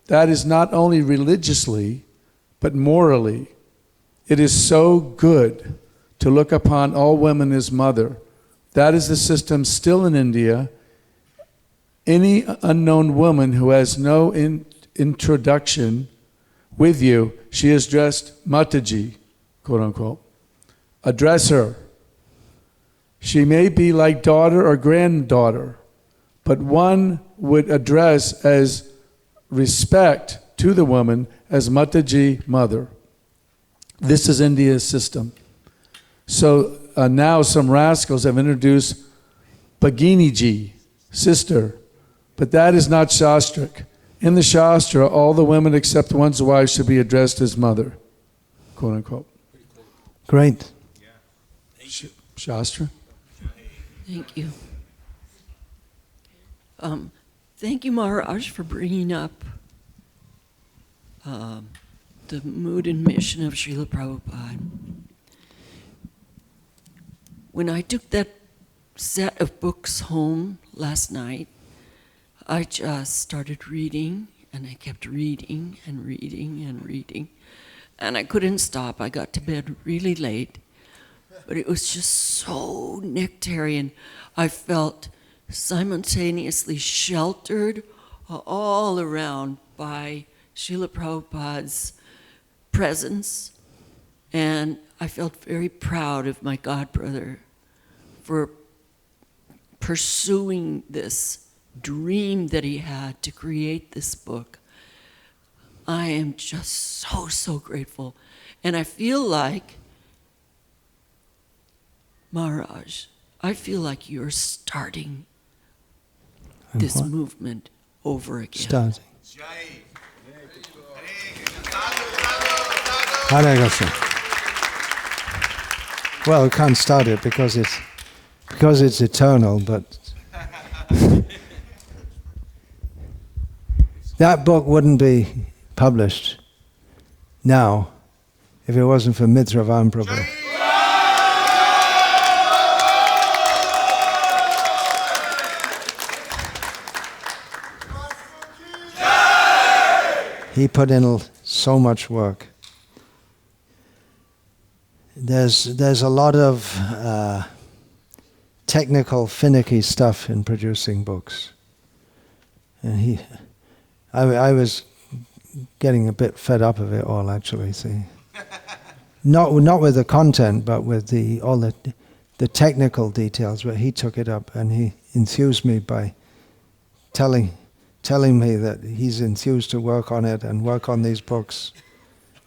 Speaker 4: That is not only religiously, but morally. It is so good to look upon all women as mother. That is the system still in India. Any unknown woman who has no introduction with you, she is dressed Mataji, quote unquote. Address her. She may be like daughter or granddaughter, but one would address as respect to the woman as Mataji, mother. This is India's system. So now some rascals have introduced Bhaginiji, sister, but that is not Shastric. In the Shastra, all the women except one's wife should be addressed as mother, quote unquote.
Speaker 2: Great.
Speaker 4: Shastra?
Speaker 8: Thank you. Thank you, Maharaj, for bringing up the mood and mission of Srila Prabhupada. When I took that set of books home last night, I just started reading, and I kept reading and reading and reading, and I couldn't stop. I got to bed really late, but it was just so nectarian. I felt simultaneously sheltered all around by Srila Prabhupada's presence, and I felt very proud of my godbrother for pursuing this dream that he had to create this book. I am just so grateful. And I feel like, Maharaj, I feel like you're starting this movement over again.
Speaker 2: Starting. Hare Krishna. Well, we can't start it because it's eternal, but that book wouldn't be published now if it wasn't for Mitravan Prabhu. He put in so much work. There's a lot of technical, finicky stuff in producing books, and I was getting a bit fed up of it all, actually. See, not with the content, but with all the technical details. But he took it up, and he enthused me by telling me that he's enthused to work on it and work on these books.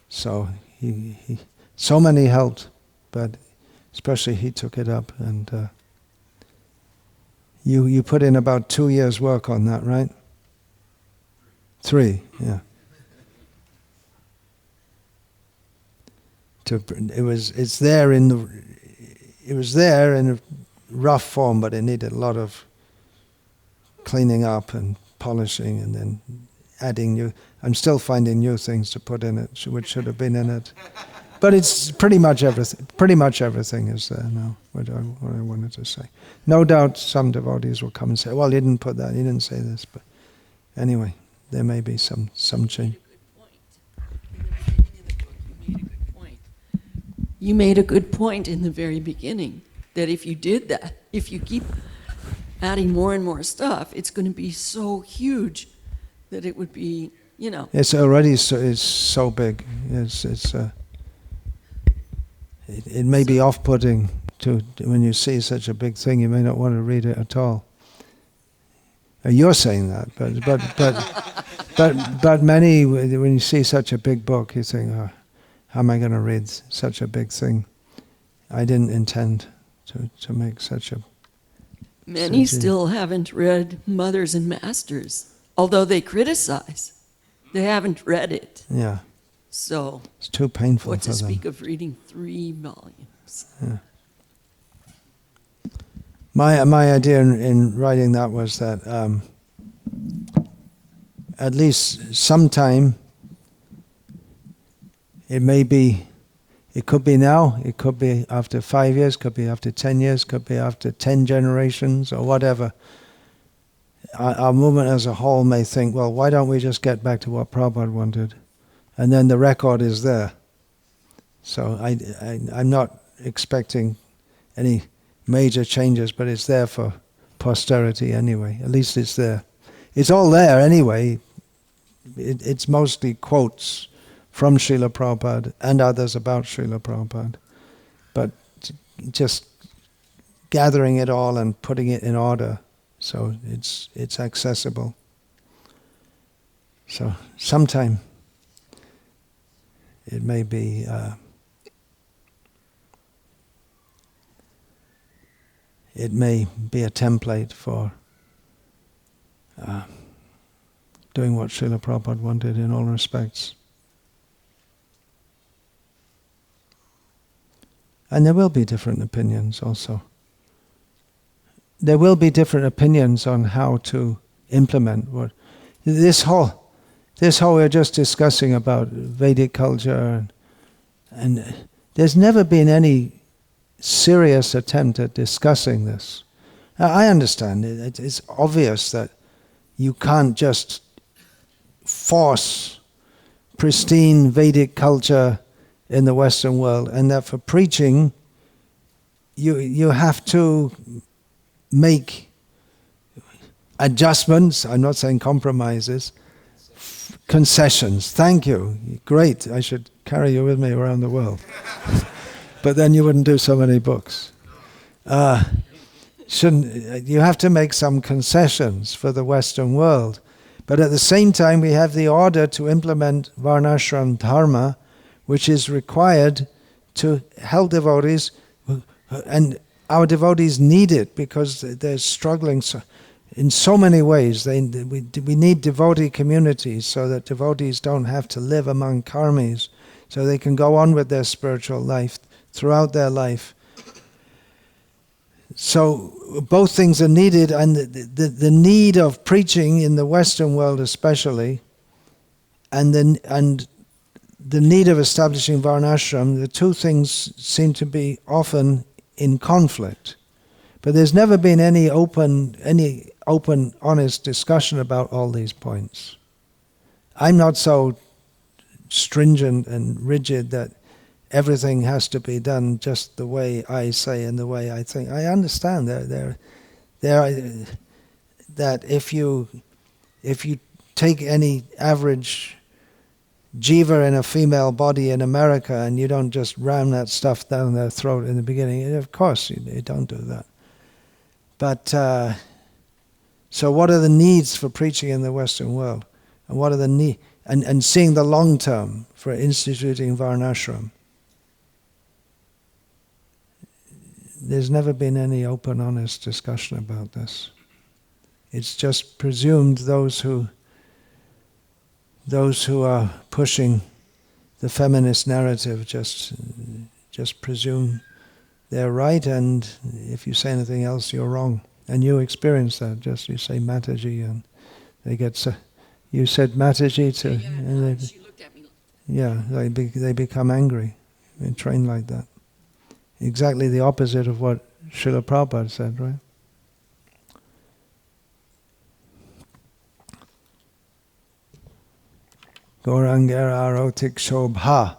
Speaker 2: So he so many helped, but especially he took it up, and you put in about 2 years' work on that, right? 3, yeah. It was there in a rough form, but it needed a lot of cleaning up and polishing and then adding new. I'm still finding new things to put in it, which should have been in it. But it's pretty much everything. Pretty much everything is there now. What I wanted to say. No doubt, some devotees will come and say, "Well, you didn't put that. You didn't say this." But anyway, there may be some change.
Speaker 8: You made a good point in the very beginning that if you did that, if you keep adding more and more stuff, it's going to be so huge that it would be,
Speaker 2: It's already so big. It may be off-putting to when you see such a big thing. You may not want to read it at all. You're saying that, but many, when you see such a big book, you think, "Oh, how am I going to read such a big thing? I didn't intend to make such a..."
Speaker 8: Many still haven't read Mothers and Masters, although they criticize. They haven't read it.
Speaker 2: Yeah.
Speaker 8: So
Speaker 2: it's too painful
Speaker 8: what
Speaker 2: for
Speaker 8: to
Speaker 2: them.
Speaker 8: speak of reading 3 volumes.
Speaker 2: Yeah. My idea in writing that was that at least sometime, it could be now, it could be after 5 years, could be after 10 years, could be after 10 generations or whatever. Our movement as a whole may think, well, why don't we just get back to what Prabhupada wanted? And then the record is there. So I'm not expecting any major changes, but it's there for posterity anyway. At least it's there. It's all there anyway. It's mostly quotes from Srila Prabhupada and others about Srila Prabhupada. But just gathering it all and putting it in order so it's accessible. So sometime it may be a template for doing what Srila Prabhupada wanted in all respects. And there will be different opinions also. There will be different opinions on how to implement what this whole we're just discussing about Vedic culture, and there's never been any serious attempt at discussing this. Now, I understand it's obvious that you can't just force pristine Vedic culture in the Western world, and that for preaching you have to make adjustments. I'm not saying compromises, concessions. Thank you. Great. I should carry you with me around the world. But then you wouldn't do so many books. You have to make some concessions for the Western world. But at the same time, we have the order to implement Varnashram Dharma, which is required to help devotees, and our devotees need it because they're struggling in so many ways. We need devotee communities so that devotees don't have to live among karmis, so they can go on with their spiritual life throughout their life. So both things are needed, and the need of preaching in the Western world especially, and the need of establishing Varnashram, the two things seem to be often in conflict. But there's never been any open, honest discussion about all these points. I'm not so stringent and rigid that everything has to be done just the way I say and the way I think. I understand that if you take any average jiva in a female body in America and you don't just ram that stuff down their throat in the beginning, of course you don't do that. But so what are the needs for preaching in the Western world? And what are the needs? And seeing the long term for instituting Varnashram. There's never been any open, honest discussion about this. It's just presumed those who are pushing the feminist narrative just presume they're right, and if you say anything else, you're wrong. And you experience that. Just you say Mataji, and they get You said Mataji to...
Speaker 8: Yeah, and she looked at me.
Speaker 2: Yeah, they become angry. They're trained like that. Exactly the opposite of what Srila Prabhupada said, right? Gaurangera arotik shobha